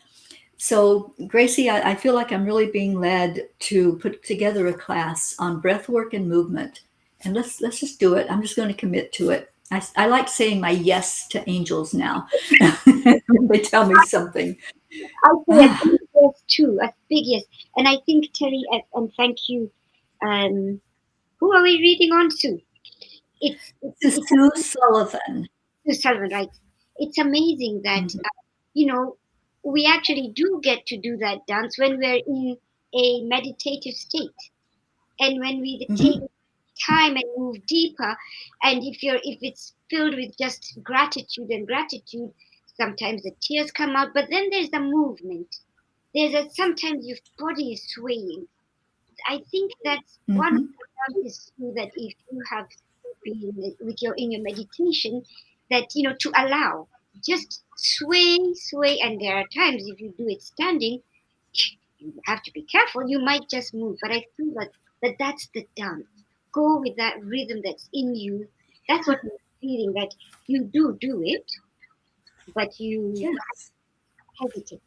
S1: So, Gracie, I feel like I'm really being led to put together a class on breath work and movement. And let's just do it. I'm just going to commit to it. I like saying my yes to angels now. They tell me something.
S2: I say a
S1: Ah,
S2: big yes too, a big yes. And I think Terry, and thank you. Who are we reading on to?
S1: to
S2: It's
S1: Sue Sullivan.
S2: to Sullivan, right? It's amazing that
S1: Mhm,
S2: you know we actually do get to do that dance when we're in a meditative state, and when we take
S1: mhm,
S2: time and move deeper. And if it's filled with just gratitude, sometimes the tears come out, but then there's the movement. There's a sometimes your body is swaying. I think that's one of
S1: mhm.
S2: the practices too, that if you have been with your in your meditation, that to allow, just sway, and there are times if you do it standing, you have to be careful. You might just move, but I feel that's the dance. Go with that rhythm that's in you. That's what I'm feeling, that you do it, but you
S1: Yes.
S2: hesitate.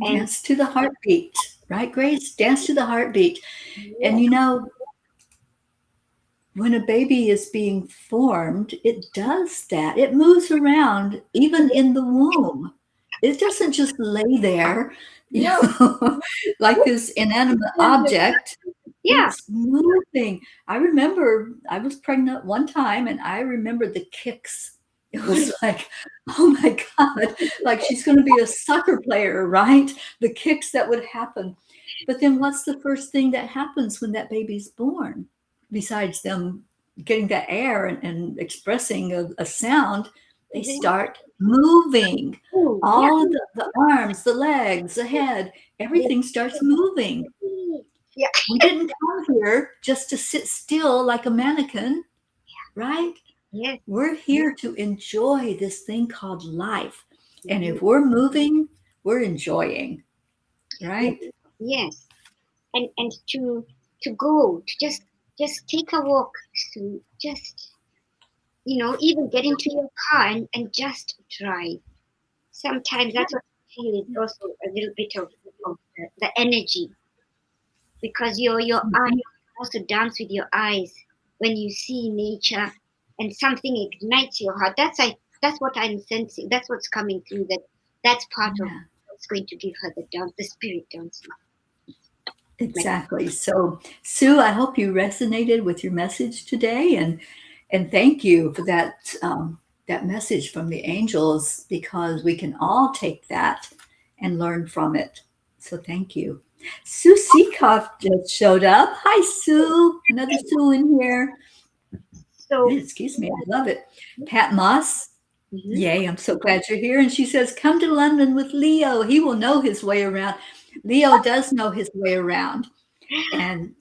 S2: And
S1: Dance to the heartbeat, right, Grace? Dance to the heartbeat. And
S2: yes,
S1: when a baby is being formed, it does that. It moves around even in the womb. It doesn't just lay there, you
S2: no,
S1: know, like this inanimate object.
S2: yeah,
S1: It's moving. I remember I was pregnant one time and I remember the kicks. It was like, oh my God, like she's going to be a soccer player, right? The kicks that would happen. But then what's the first thing that happens when that baby's born? Besides them getting that air and expressing a sound, they start moving.
S2: oh, yeah,
S1: All of the arms, the legs, the head, everything starts moving.
S2: yeah,
S1: We didn't come here just to sit still like a mannequin, right?
S2: yes,
S1: We're here to enjoy this thing called life. And if we're moving, we're enjoying,
S2: yes,
S1: right?
S2: yes. And to go to just take a walk, to just even get into your car and just drive. Sometimes
S1: Yeah.
S2: that's what I feel is also a little bit of the energy, because your eye
S1: Mhm.
S2: also dance with your eyes when you see nature, and something ignites your heart. That's what I'm sensing. That's what's coming through. That's part of
S1: Yeah,
S2: what's going to give her the dance, the spirit dancing. Like,
S1: exactly. So, Sue, I hope you resonated with your message today, and thank you for that message from the angels because we can all take that and learn from it. So, thank you. Sue Seacock just showed up. Hi, Sue. Another Sue in here.
S2: so.
S1: Excuse me. I love it. Pat Moss.
S2: Mhm.
S1: Yay, I'm so glad you're here. And she says, come to London with Leo. He will know his way around. Leo does know his way around. And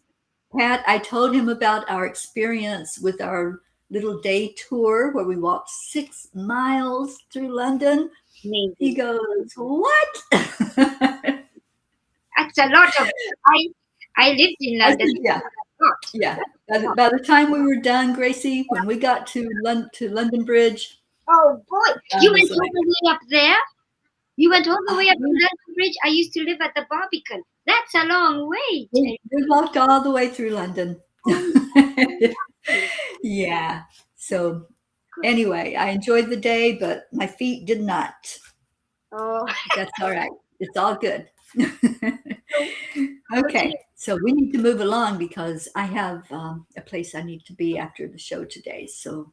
S1: Pat, I told him about our experience with our little day tour where we walked 6 miles through London. He
S2: Amazing.
S1: goes, "What?"
S2: That's a lot of. I lived in
S1: I
S2: London.
S1: said, "Yeah,
S2: Lot.
S1: yeah."
S2: That's
S1: By
S2: a lot.
S1: the time we were done, Gracie, when we got to London Bridge,
S2: Oh boy,
S1: I
S2: you
S1: was
S2: went all
S1: like,
S2: the way up there. You went all the way up to
S1: "We
S2: London Bridge. I used to live at the Barbican. That's a long way.
S1: we walked all the way through London."
S2: Oh, lovely.
S1: Yeah. So
S2: Good.
S1: anyway, I enjoyed the day, but my feet did not.
S2: Oh,
S1: That's all right. It's all good.
S2: so
S1: Okay, so we need to move along because I have a place I need to be after the show today. So,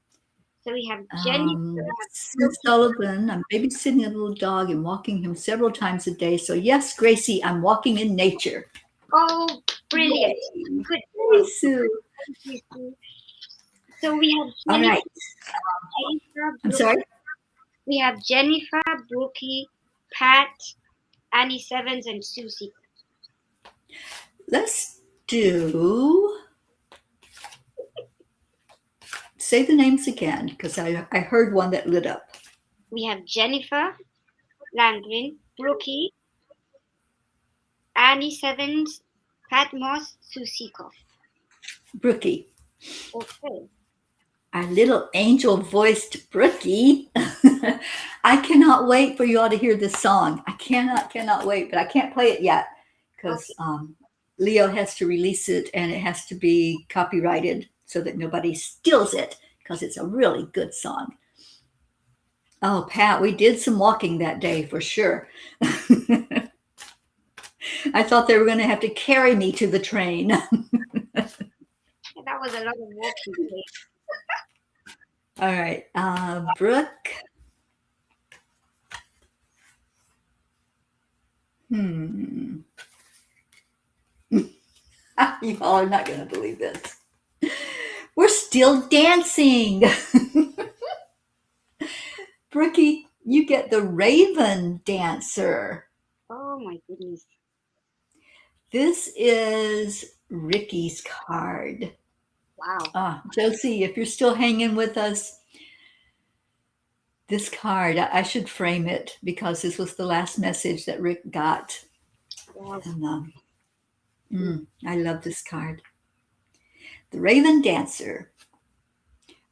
S2: so we have Jenny.
S1: Sue Sullivan, I'm babysitting a little dog and walking him several times a day. So, yes, Gracie, I'm walking in nature.
S2: Oh, brilliant.
S1: Yay.
S2: Good
S1: Hey,
S2: job.
S1: Sue.
S2: Thank you, Sue. So we have
S1: All right.
S2: Jennifer,
S1: I'm sorry.
S2: we have Jennifer, Brookie, Pat, Annie Sevens, and Susie.
S1: Let's do. Say the names again because I heard one that lit up.
S2: We have Jennifer Landgren, Brookie, Annie Sevens, Pat Moss, Susie Koff.
S1: Brookie.
S2: Okay.
S1: Our little angel voiced Brookie. I cannot wait for you all to hear this song. I cannot wait, but I can't play it yet because
S2: Okay.
S1: Leo has to release it and it has to be copyrighted so that nobody steals it because it's a really good song. Oh, Pat, we did some walking that day for sure. I thought they were going to have to carry me to the train.
S2: That was a lot of walking.
S1: All right, Brooke. Hmm. You all are not going to believe this. We're still dancing. Brookie, you get the Raven Dancer.
S2: Oh my goodness.
S1: This is Ricky's card.
S2: Wow.
S1: Josie, if you're still hanging with us, this card, I should frame it because this was the last message that Rick got.
S2: Wow.
S1: And I love this card. The Raven Dancer.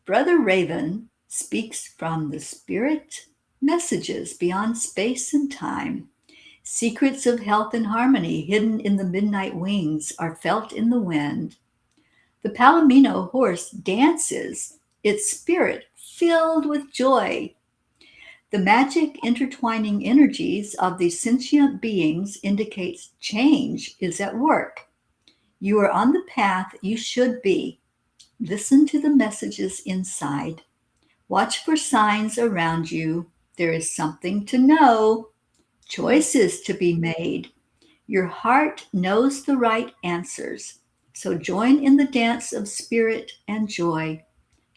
S1: Brother Raven speaks from the spirit messages beyond space and time. Secrets of health and harmony hidden in the midnight wings are felt in the wind. The Palomino horse dances, its spirit filled with joy. The magic intertwining energies of these sentient beings indicates change is at work. You are on the path you should be. Listen to the messages inside. Watch for signs around you. There is something to know, choices to be made. Your heart knows the right answers. So join in the dance of spirit and joy.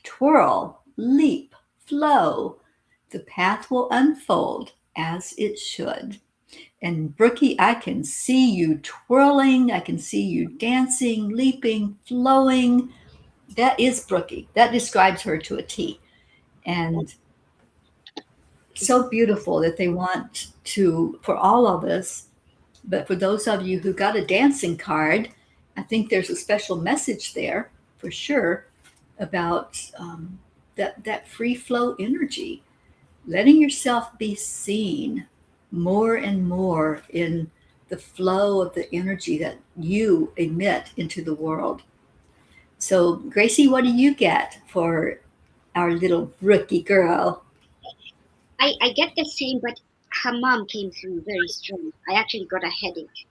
S1: Twirl, leap, flow. The path will unfold as it should. And Brookie, I can see you twirling. I can see you dancing, leaping, flowing. That is Brookie. That describes her to a T. And so beautiful that they want to, for all of us, but for those of you who got a dancing card, I think there's a special message there for sure about that free flow energy, letting yourself be seen more and more in the flow of the energy that you emit into the world. So, Gracie, what do you get for our little rookie girl?
S2: I get the same, but her mom came through very strong. I actually got a headache.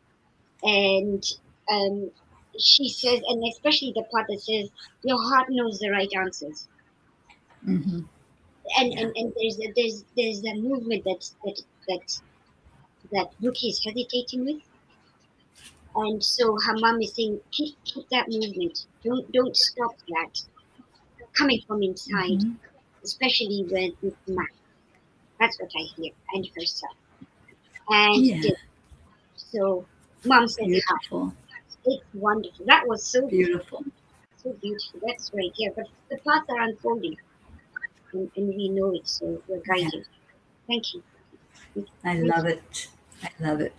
S2: And um, she says, and especially the part that says, your heart knows the right answers.
S1: Mm-hmm.
S2: And,
S1: Yeah.
S2: and, and there's a movement that Yuki is hesitating with. And so her mom is saying, keep that movement. Don't stop that. Coming from inside,
S1: Mm-hmm.
S2: especially with math. That's what I hear and herself. And
S1: Yeah.
S2: so Mom says hi.
S1: Beautiful.
S2: It's wonderful. That was
S1: Beautiful.
S2: so beautiful. That's right. Yeah, but the paths are unfolding, and we know it, so we're
S1: Yeah,
S2: guided. Thank you. Thank
S1: I
S2: you.
S1: love it. I love it.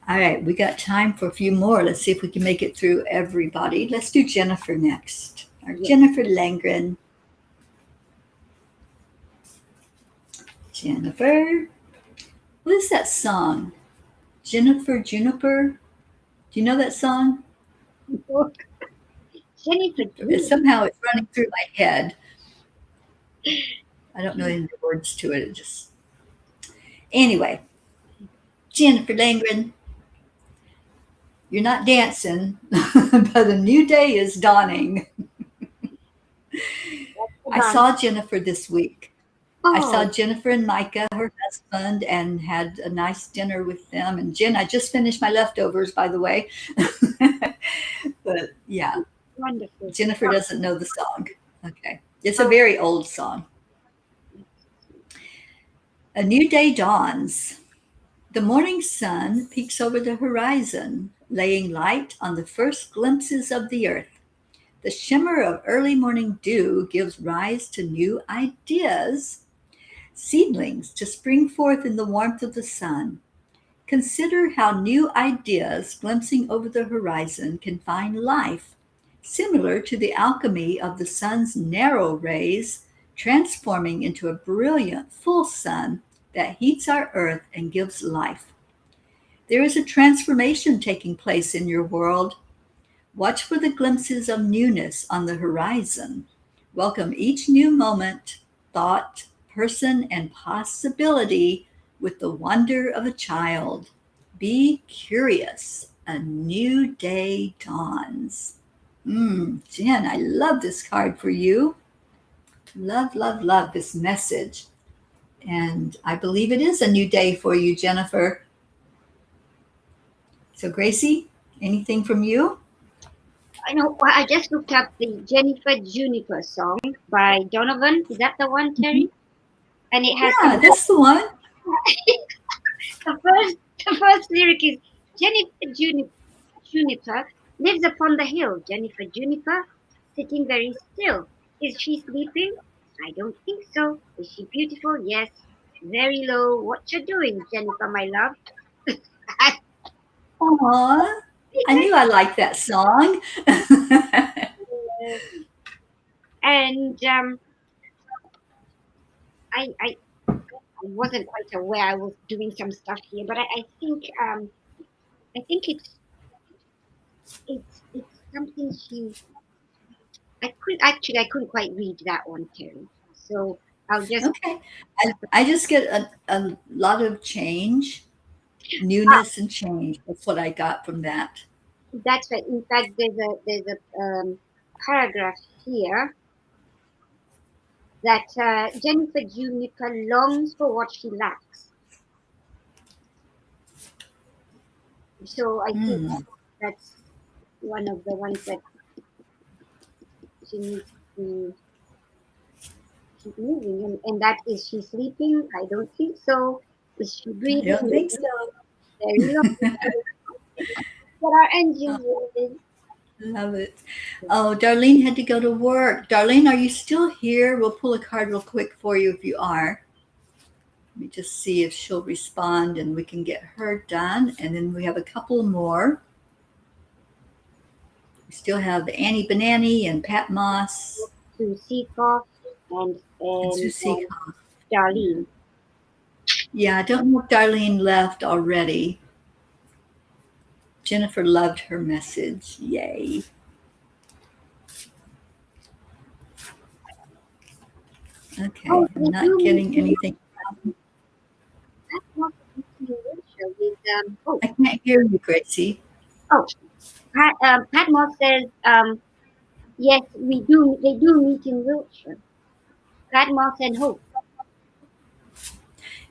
S1: All right, we got time for a few more. Let's see if we can make it through everybody. Let's do Jennifer next. Our
S2: Yeah.
S1: Jennifer Langren. Jennifer. What is that song? Jennifer Juniper. Do you know that song?
S2: Jennifer June.
S1: Somehow it's running through my head. I don't know any words to it. It just anyway. Jennifer Langren, you're not dancing, but a new day is dawning. I saw Jennifer this week. I saw
S2: Oh,
S1: Jennifer and Micah, her husband, and had a nice dinner with them. And Jen, I just finished my leftovers, by the way. But yeah,
S2: wonderful.
S1: Jennifer doesn't know the song. Okay. It's a
S2: Oh,
S1: very old song. A new day dawns. The morning sun peeks over the horizon, laying light on the first glimpses of the earth. The shimmer of early morning dew gives rise to new ideas, seedlings to spring forth in the warmth of the sun. Consider how new ideas glimpsing over the horizon can find life, similar to the alchemy of the sun's narrow rays transforming into a brilliant full sun that heats our earth and gives life. There is a transformation taking place in your world. Watch for the glimpses of newness on the horizon. Welcome each new moment, thought, person, and possibility with the wonder of a child. Be curious. A new day dawns. Jen, I love this card for you. Love, love, love this message. And I believe it is a new day for you, Jennifer. So, Gracie, anything from you?
S2: I know. Well, I just looked up the Jennifer Juniper song by Donovan. Is that the one,
S1: Mhm.
S2: Terry? And it has
S1: Yeah, that's the one.
S2: the first the first lyric is Juniper lives upon the hill. Jennifer Juniper sitting very still. Is she sleeping? I don't think so. Is she beautiful? Yes. Very low. What you doing, Jennifer, my love?
S1: Aw, I knew I liked that song.
S2: and I wasn't quite aware I was doing some stuff here, but I think it's something she I couldn't quite read that one, Terry. So I'll just
S1: Okay. I just get a lot of change, newness and change. That's what I got from that.
S2: that's right. In fact, there's a paragraph here that Jennifer Juniper longs for what she lacks. So I think
S1: Mm.
S2: that's one of the ones that she needs to keep moving. And that is she sleeping? I don't think so. Is she
S1: I
S2: breathing?
S1: don't think so.
S2: Very low. But our engine is.
S1: Love it. Oh, Darlene had to go to work. Darlene, are you still here? We'll pull a card real quick for you if you are. Let me just see if she'll respond and we can get her done. And then we have a couple more. We still have Annie Banani and Pat Moss
S2: To Seacock
S1: and
S2: and
S1: Susie.
S2: Darlene.
S1: Yeah, I don't know if Darlene left already. Jennifer loved her message. Yay. Okay,
S2: Oh,
S1: I'm
S2: they
S1: not
S2: do
S1: getting
S2: meet
S1: anything.
S2: with
S1: I can't hear you, Gracie.
S2: oh Pat Moss says yes we do they do meet in Wiltshire. Pat Moss and Hope.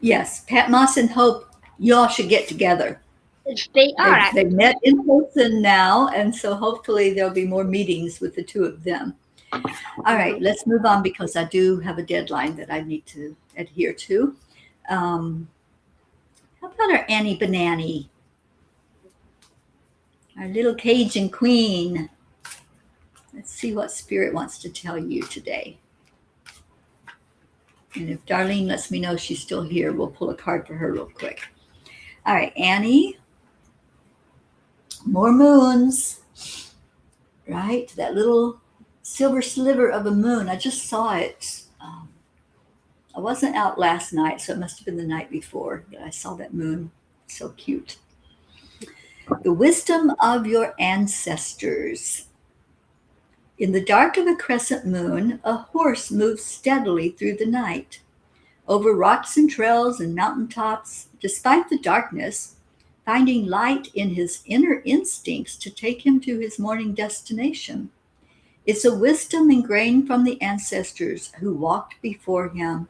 S1: Yes, Pat Moss and Hope, y'all should get together.
S2: They are
S1: They've met in person now, and so hopefully there'll be more meetings with the two of them. All right, let's move on because I do have a deadline that I need to adhere to. Um, how about our Annie Banani? our little Cajun queen. Let's see what Spirit wants to tell you today. And if Darlene lets me know she's still here, we'll pull a card for her real quick. All right, Annie. More moons. Right? That little silver sliver of a moon. I just saw it. I wasn't out last night, so it must have been the night before that I saw that moon. So cute. The wisdom of your ancestors. In the dark of a crescent moon, a horse moves steadily through the night. Over rocks and trails and mountaintops, despite the darkness, finding light in his inner instincts to take him to his morning destination. It's a wisdom ingrained from the ancestors who walked before him.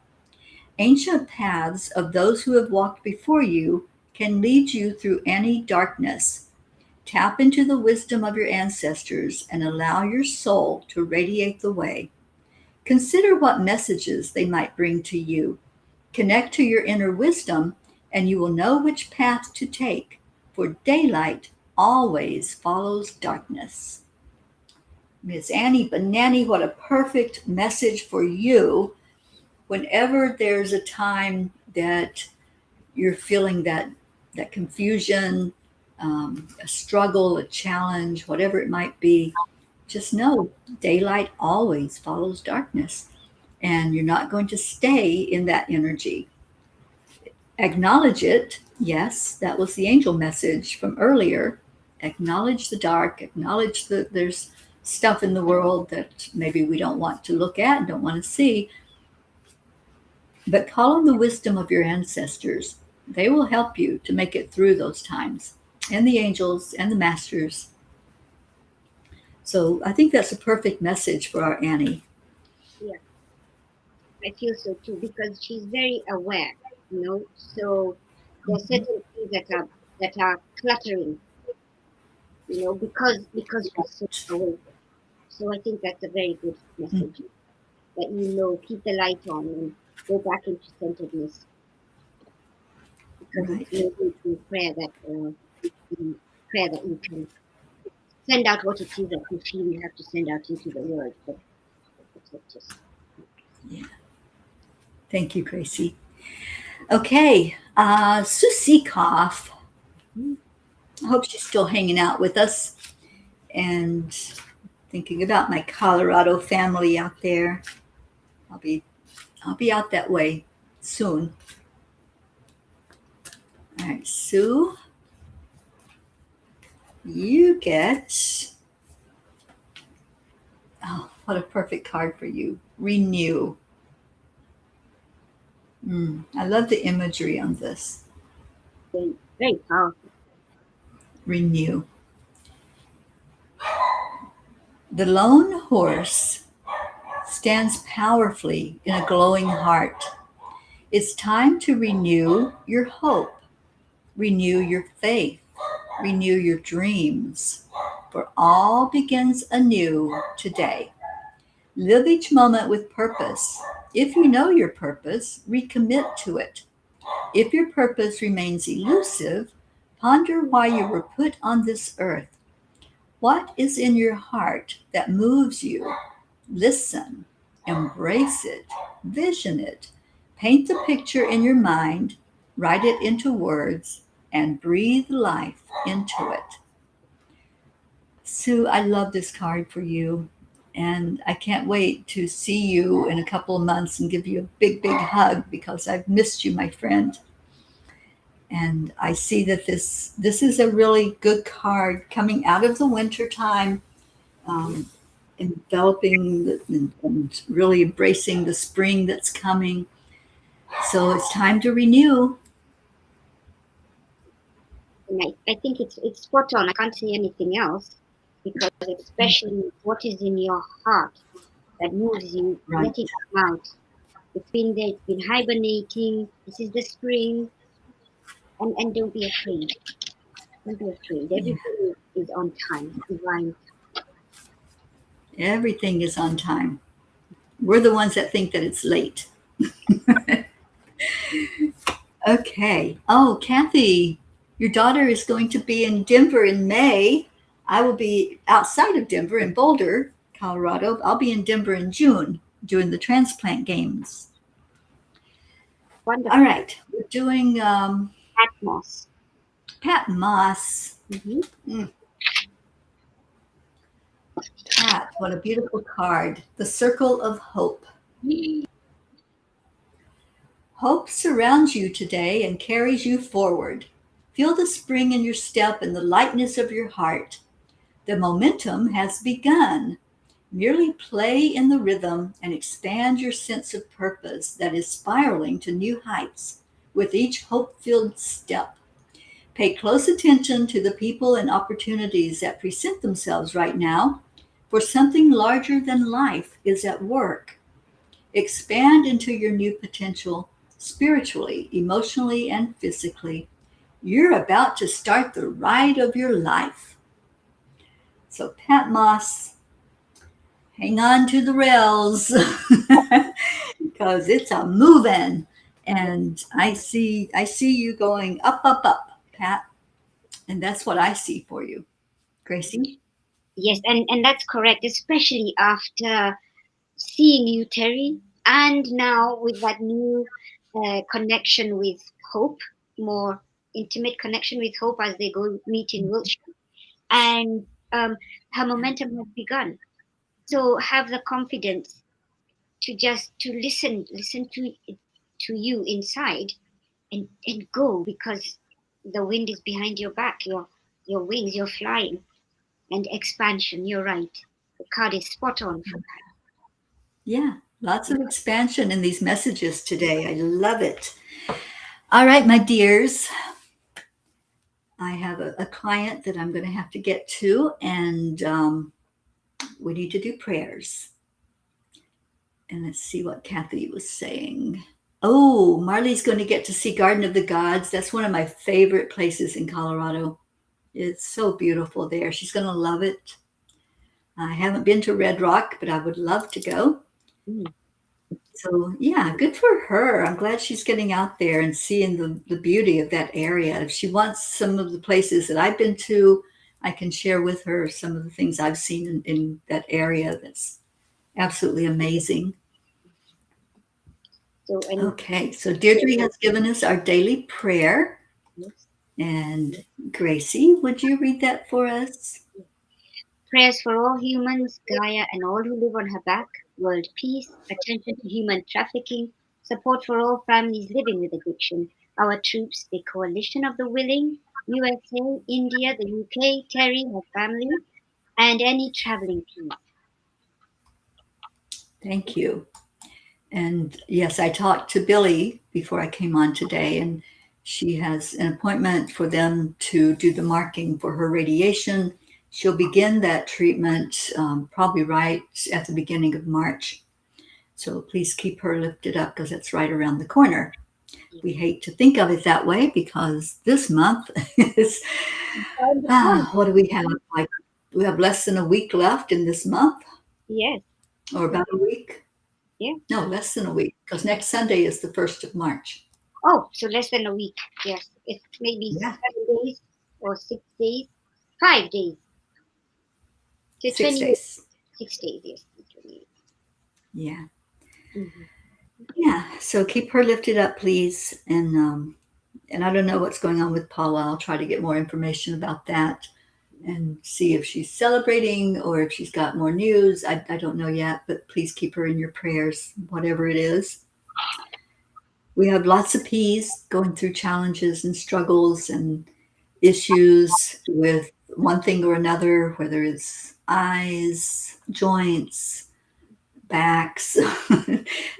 S1: Ancient paths of those who have walked before you can lead you through any darkness. Tap into the wisdom of your ancestors and allow your soul to radiate the way. Consider what messages they might bring to you. Connect to your inner wisdom, and you will know which path to take, for daylight always follows darkness. Miss Annie Banani, what a perfect message for you. Whenever there's a time that you're feeling that confusion, a struggle, a challenge, whatever it might be, just know daylight always follows darkness, and you're not going to stay in that energy. Acknowledge it. Yes, that was the angel message from earlier. Acknowledge the dark, acknowledge that there's stuff in the world that maybe we don't want to look at and don't want to see, but call on the wisdom of your ancestors. They will help you to make it through those times, and the angels and the masters. So I think that's a perfect message for our Annie.
S2: Yeah, I feel so too, because she's very aware, So there are certain things that are cluttering, because she's so aware. So I think that's a very good message. That keep the light on and go back into centeredness. Because
S1: Right.
S2: it's maybe through prayer that you can send out what it is that you feel you have to send out into the world. But it's just
S1: Thank you, Gracie. Okay, Susie Koff. I hope she's still hanging out with us and thinking about my Colorado family out there. I'll be out that way soon. All right, Sue, you get, oh, what a perfect card for you. Renew. I love the imagery on this.
S2: very, very powerful.
S1: Renew. The lone horse stands powerfully in a glowing heart. It's time to renew your hope, renew your faith, renew your dreams, for all begins anew today. Live each moment with purpose. If you know your purpose, recommit to it. If your purpose remains elusive, ponder why you were put on this earth. What is in your heart that moves you? Listen, embrace it, vision it, paint the picture in your mind, write it into words, and breathe life into it. Sue, I love this card for you, and I can't wait to see you in a couple of months and give you a big, big hug, because I've missed you, my friend. And I see that this is a really good card coming out of the winter time, enveloping and really embracing the spring that's coming. So it's time to renew.
S2: And I think it's spot on. I can't say anything else, because especially what is in your heart that moves you,
S1: Right.
S2: let it come out. It's been there, it's been hibernating. This is the spring. And don't be afraid. Don't be afraid. Everything is on time, divine.
S1: Everything is on time. We're the ones that think that it's late. Okay. Oh, Kathy, your daughter is going to be in Denver in May. I will be outside of Denver in Boulder, Colorado. I'll be in Denver in June doing the transplant games.
S2: Wonderful.
S1: All right, we're doing
S2: Atmos.
S1: Pat Moss.
S2: Mm-hmm.
S1: Pat, what a beautiful card. The Circle of Hope. Hope surrounds you today and carries you forward. Feel the spring in your step and the lightness of your heart. The momentum has begun. Merely play in the rhythm and expand your sense of purpose that is spiraling to new heights with each hope-filled step. Pay close attention to the people and opportunities that present themselves right now, for something larger than life is at work. Expand into your new potential spiritually, emotionally, and physically. You're about to start the ride of your life. So, Pat Moss, hang on to the rails because it's a moving. And I see you going up, up, up, Pat. And that's what I see for you. Gracie?
S2: Yes, and that's correct, especially after seeing you, Terry, and now with that new connection with Hope, more intimate connection with Hope as they go meet in Wiltshire, and her momentum has begun. So have the confidence to just to listen to you inside, and go, because the wind is behind your back, your wings, you're flying, and expansion. You're right. The card is spot on for that.
S1: Yeah, lots of expansion in these messages today. I love it. All right, my dears. I have a client that I'm going to have to get to, and we need to do prayers. And let's see what Kathy was saying. Oh, Marley's going to get to see Garden of the Gods. That's one of my favorite places in Colorado. It's so beautiful there. She's going to love it. I haven't been to Red Rock, but I would love to go.
S2: Mm.
S1: So, yeah, good for her. I'm glad she's getting out there and seeing the beauty of that area. If she wants some of the places that I've been to, I can share with her some of the things I've seen in that area. That's absolutely amazing.
S2: So, and
S1: Okay, so Deirdre has given us our daily prayer.
S2: yes,
S1: And Gracie, would you read that for us?
S2: prayers for all humans, Gaia, and all who live on her back, world peace, attention to human trafficking, support for all families living with addiction, our troops, the coalition of the willing, USA, India, the UK, Terry, her family, and any traveling peace.
S1: Thank you. And yes, I talked to Billy before I came on today, and she has an appointment for them to do the marking for her radiation. She'll begin that treatment probably right at the beginning of March. So please keep her lifted up because it's right around the corner. We hate to think of it that way because this month is, what do we have? Like, we have less than a week left in this month,
S2: Yes,
S1: or about a week.
S2: yeah.
S1: No, less than a week, because next Sunday is the 1st of March.
S2: Oh, so less than a week. Yes, it's maybe
S1: Yeah.
S2: 7 days or 6 days, 5 days. So
S1: 6 days.
S2: 6 days, yes. 28.
S1: Yeah.
S2: Mm-hmm.
S1: Yeah. So keep her lifted up, please. And I don't know what's going on with Paula. I'll try to get more information about that and see if she's celebrating or if she's got more news. I don't know yet, but please keep her in your prayers, whatever it is. We have lots of P's going through challenges and struggles and issues with one thing or another, whether it's eyes, joints, backs,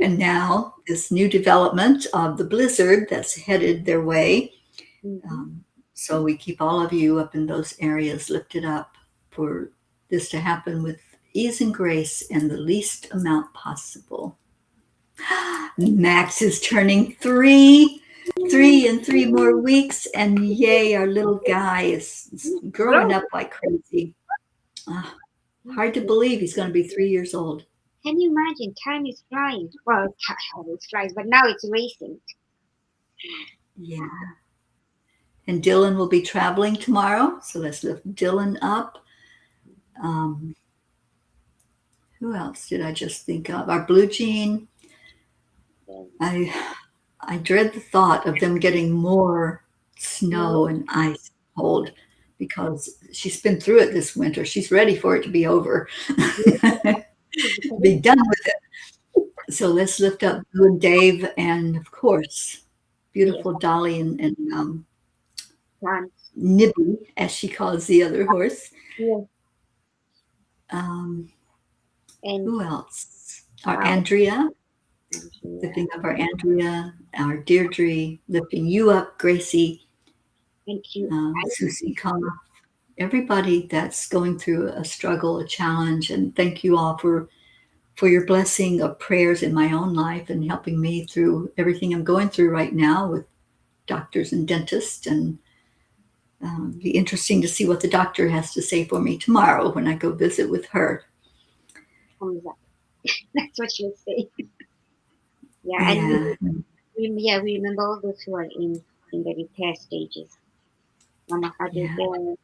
S1: and now this new development of the blizzard that's headed their way.
S2: Mm-hmm.
S1: So we keep all of you up in those areas lifted up for this to happen with ease and grace and the least amount possible. Max is turning 3 in 3 more weeks, and yay, our little guy is growing up like crazy. Hard to believe he's going to be 3 years old.
S2: Can you imagine? Time is flying. Well, time always flies, but now it's racing.
S1: Yeah. And Dylan will be traveling tomorrow, so let's lift Dylan up. Um, who else did I just think of? Our blue jean.
S2: Then
S1: I I dread the thought of them getting more
S2: no,
S1: snow and ice cold because she's been through it this winter. She's ready for it to be over, be done with it. So let's lift up Blue and Dave, and of course,
S2: yes,
S1: beautiful Dolly and
S2: plants.
S1: Nibby, as she calls the other horse.
S2: Yes,
S1: Um,
S2: and
S1: who else? Our
S2: our
S1: Andrea,
S2: Andrea.
S1: lifting up our Andrea, our Deirdre, lifting you up, Gracie,
S2: Thank you.
S1: Susie Khan, everybody that's going through a struggle, a challenge, and thank you all for your blessing of prayers in my own life and helping me through everything I'm going through right now with doctors and dentists. And be interesting to see what the doctor has to say for me tomorrow when I go visit with her.
S2: Thumbs up. That's what she'll say. Yeah, and
S1: Yeah,
S2: we remember all those who are in the repair stages. Mama
S1: yeah,
S2: Hadida,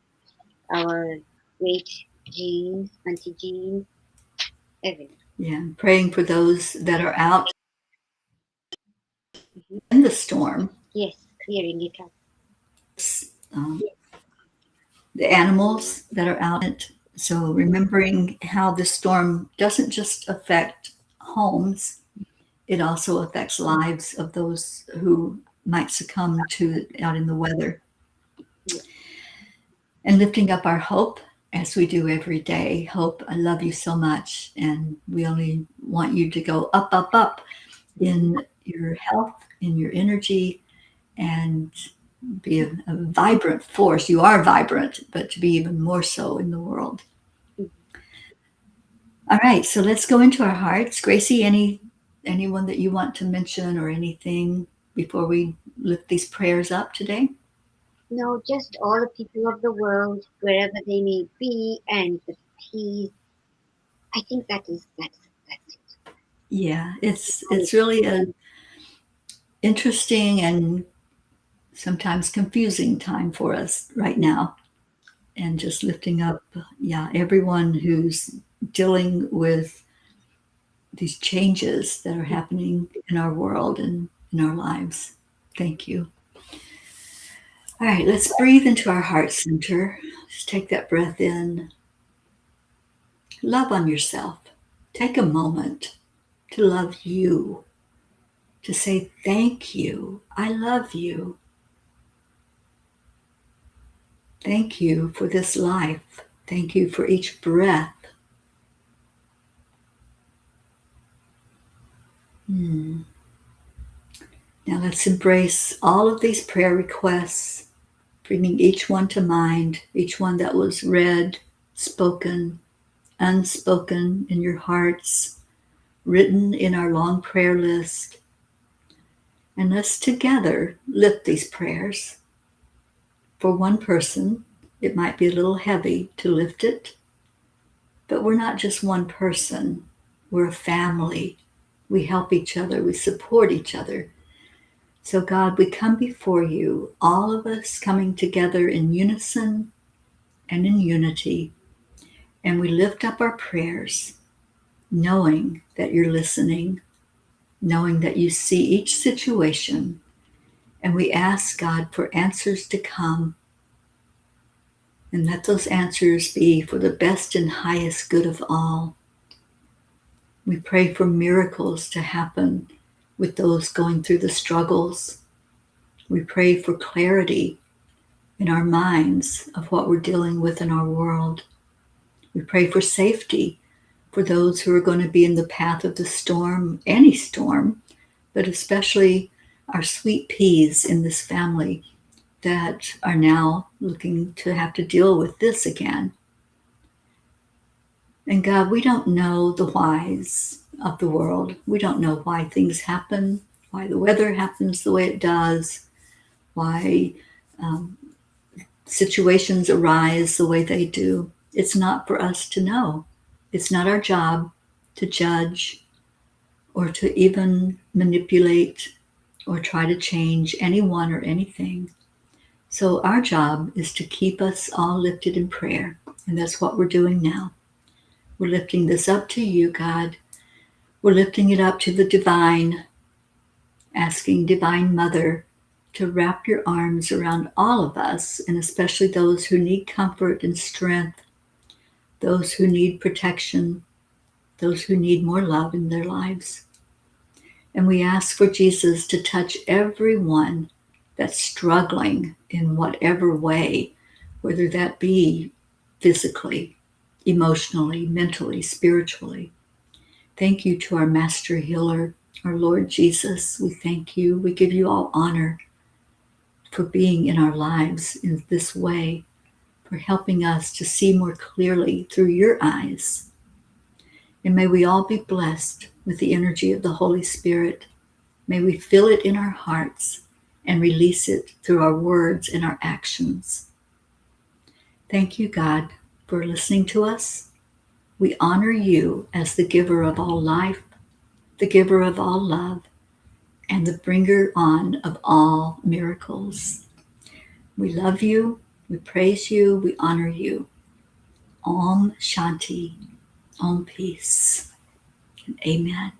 S2: our great Jean, Auntie Jean, everyone.
S1: yeah. Praying for those that are out
S2: Hmm.
S1: in the storm,
S2: Yes, clearing it up.
S1: um, the animals that are out in it. So remembering how this storm doesn't just affect homes, it also affects lives of those who might succumb to it out in the weather.
S2: Yeah.
S1: And lifting up our hope as we do every day. Hope, I love you so much. And we only want you to go up, up, up in your health, in your energy, and be a vibrant force. You are vibrant, but to be even more so in the world.
S2: Mhm.
S1: All right, so let's go into our hearts. Gracie, anyone that you want to mention or anything before we lift these prayers up today?
S2: No, just all the people of the world, wherever they may be, and the peace. I think that's it.
S1: Yeah, it's really a interesting and sometimes confusing time for us right now. And just lifting up, yeah, everyone who's dealing with these changes that are happening in our world and in our lives. Thank you. All right, let's breathe into our heart center. Just take that breath in. Love on yourself. Take a moment to love you, to say thank you. I love you. Thank you for this life. Thank you for each breath. Hmm. Now let's embrace all of these prayer requests, bringing each one to mind, each one that was read, spoken, unspoken in your hearts, written in our long prayer list. And let's together lift these prayers. For one person, it might be a little heavy to lift it, but we're not just one person. We're a family. We help each other. We support each other. So, God, we come before you, all of us coming together in unison and in unity, and we lift up our prayers, knowing that you're listening, knowing that you see each situation, and we ask God for answers to come, and let those answers be for the best and highest good of all. We pray for miracles to happen with those going through the struggles. We pray for clarity in our minds of what we're dealing with in our world. We pray for safety for those who are going to be in the path of the storm, any storm, but especially our sweet peas in this family that are now looking to have to deal with this again. And God, we don't know the whys of the world. We don't know why things happen, why the weather happens the way it does, why um, situations arise the way they do. It's not for us to know. It's not our job to judge or to even manipulate or try to change anyone or anything. So our job is to keep us all lifted in prayer And that's what we're doing now. We're lifting this up to you, God. We're lifting it up to the divine, asking Divine Mother to wrap your arms around all of us, and especially those who need comfort and strength, those who need protection, those who need more love in their lives. And we ask for Jesus to touch everyone that's struggling in whatever way, whether that be physically, emotionally, mentally, spiritually. Thank you to our Master Healer, our Lord Jesus. We thank you. We give you all honor for being in our lives in this way, for helping us to see more clearly through your eyes. And may we all be blessed with the energy of the Holy Spirit. May we feel it in our hearts and release it through our words and our actions. Thank you, God, for listening to us. We honor you as the giver of all life, the giver of all love, and the bringer on of all miracles. We love you, we praise you, we honor you. Om Shanti, Om Peace, and Amen.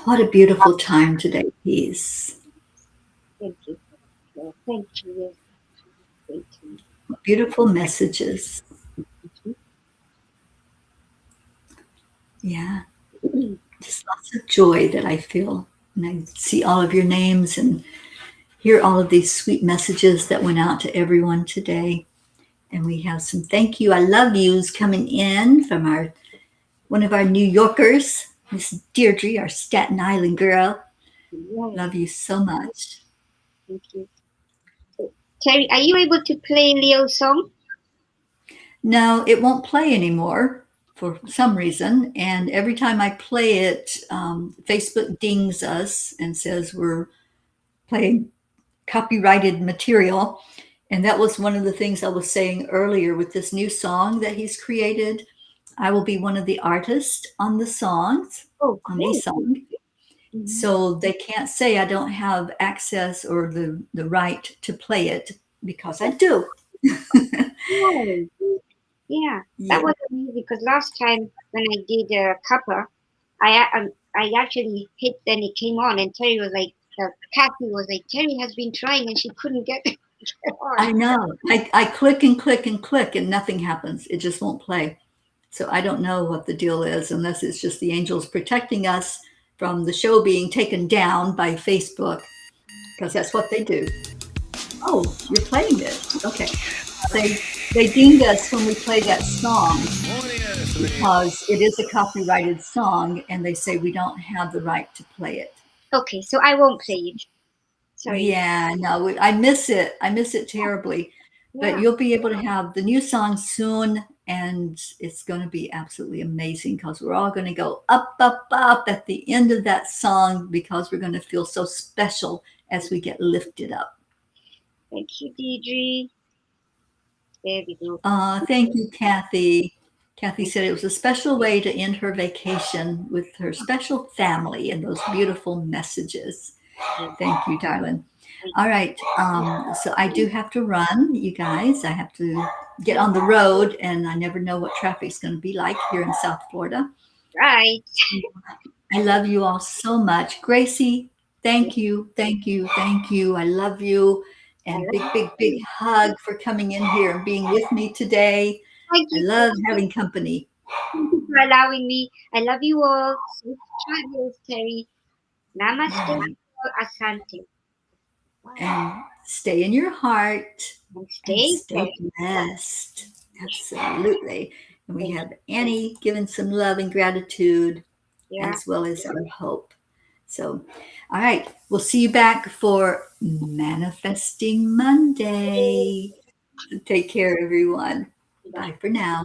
S1: What a beautiful time today, peace.
S2: Thank you. Thank you. Thank you.
S1: Beautiful messages. Yeah, just lots of joy that I feel. And I see all of your names and hear all of these sweet messages that went out to everyone today. And we have some thank you, I love yous coming in from one of our New Yorkers, Miss Deirdre, our Staten Island girl.
S2: Yeah,
S1: Love you so much.
S2: thank you. So, Teri, are you able to play Leo's song?
S1: No, it won't play anymore for some reason. And every time I play it, Facebook dings us and says we're playing copyrighted material. And that was one of the things I was saying earlier with this new song that he's created. I will be one of the artists on the songs,
S2: Oh,
S1: on
S2: great.
S1: these songs.
S2: Mhm.
S1: So they can't say I don't have access or the right to play it because I do.
S2: Oh, yeah,
S1: Yeah,
S2: that was amazing because last time when I did Cuppa, I actually hit and it came on, and Terry was like, Kathy was like, Terry has been trying and she couldn't get, get on.
S1: I know. I click and click and click and nothing happens. It just won't play. So I don't know what the deal is unless it's just the angels protecting us from the show being taken down by Facebook because that's what they do. Oh, you're playing it. Okay. They they dinged us when we play that song because it is a copyrighted song and they say we don't have the right to play it.
S2: Okay, so I won't play it. Sorry.
S1: Yeah, no, I miss it. I miss it terribly. But
S2: Yeah,
S1: you'll be able to have the new song soon, and it's going to be absolutely amazing because we're all going to go up, up, up at the end of that song because we're going to feel so special as we get lifted up.
S2: thank you, Deidre. There we go.
S1: Thank you, Kathy. Kathy said it was a special way to end her vacation with her special family and those beautiful messages. Thank you, darling. All right. So I do have to run, you guys. I have to get on the road, and I never know what traffic's going to be like here in South Florida.
S2: Right.
S1: I love you all so much. Gracie, thank you, thank you, thank you. I love you. And big, big, big hug for coming in here and being with me today.
S2: Thank
S1: I
S2: you.
S1: love having company.
S2: Thank you for allowing me. I love you all. Safe travels, Terry. Namaste. Asante. Wow.
S1: And stay in your heart
S2: And
S1: and
S2: stay
S1: stay
S2: blessed.
S1: blessed. Absolutely. And we
S2: Thank
S1: have Annie giving some love and gratitude
S2: you. Yeah.
S1: as well as our hope. So, all right, we'll see you back for Manifesting Monday. Take care, everyone. Bye for now.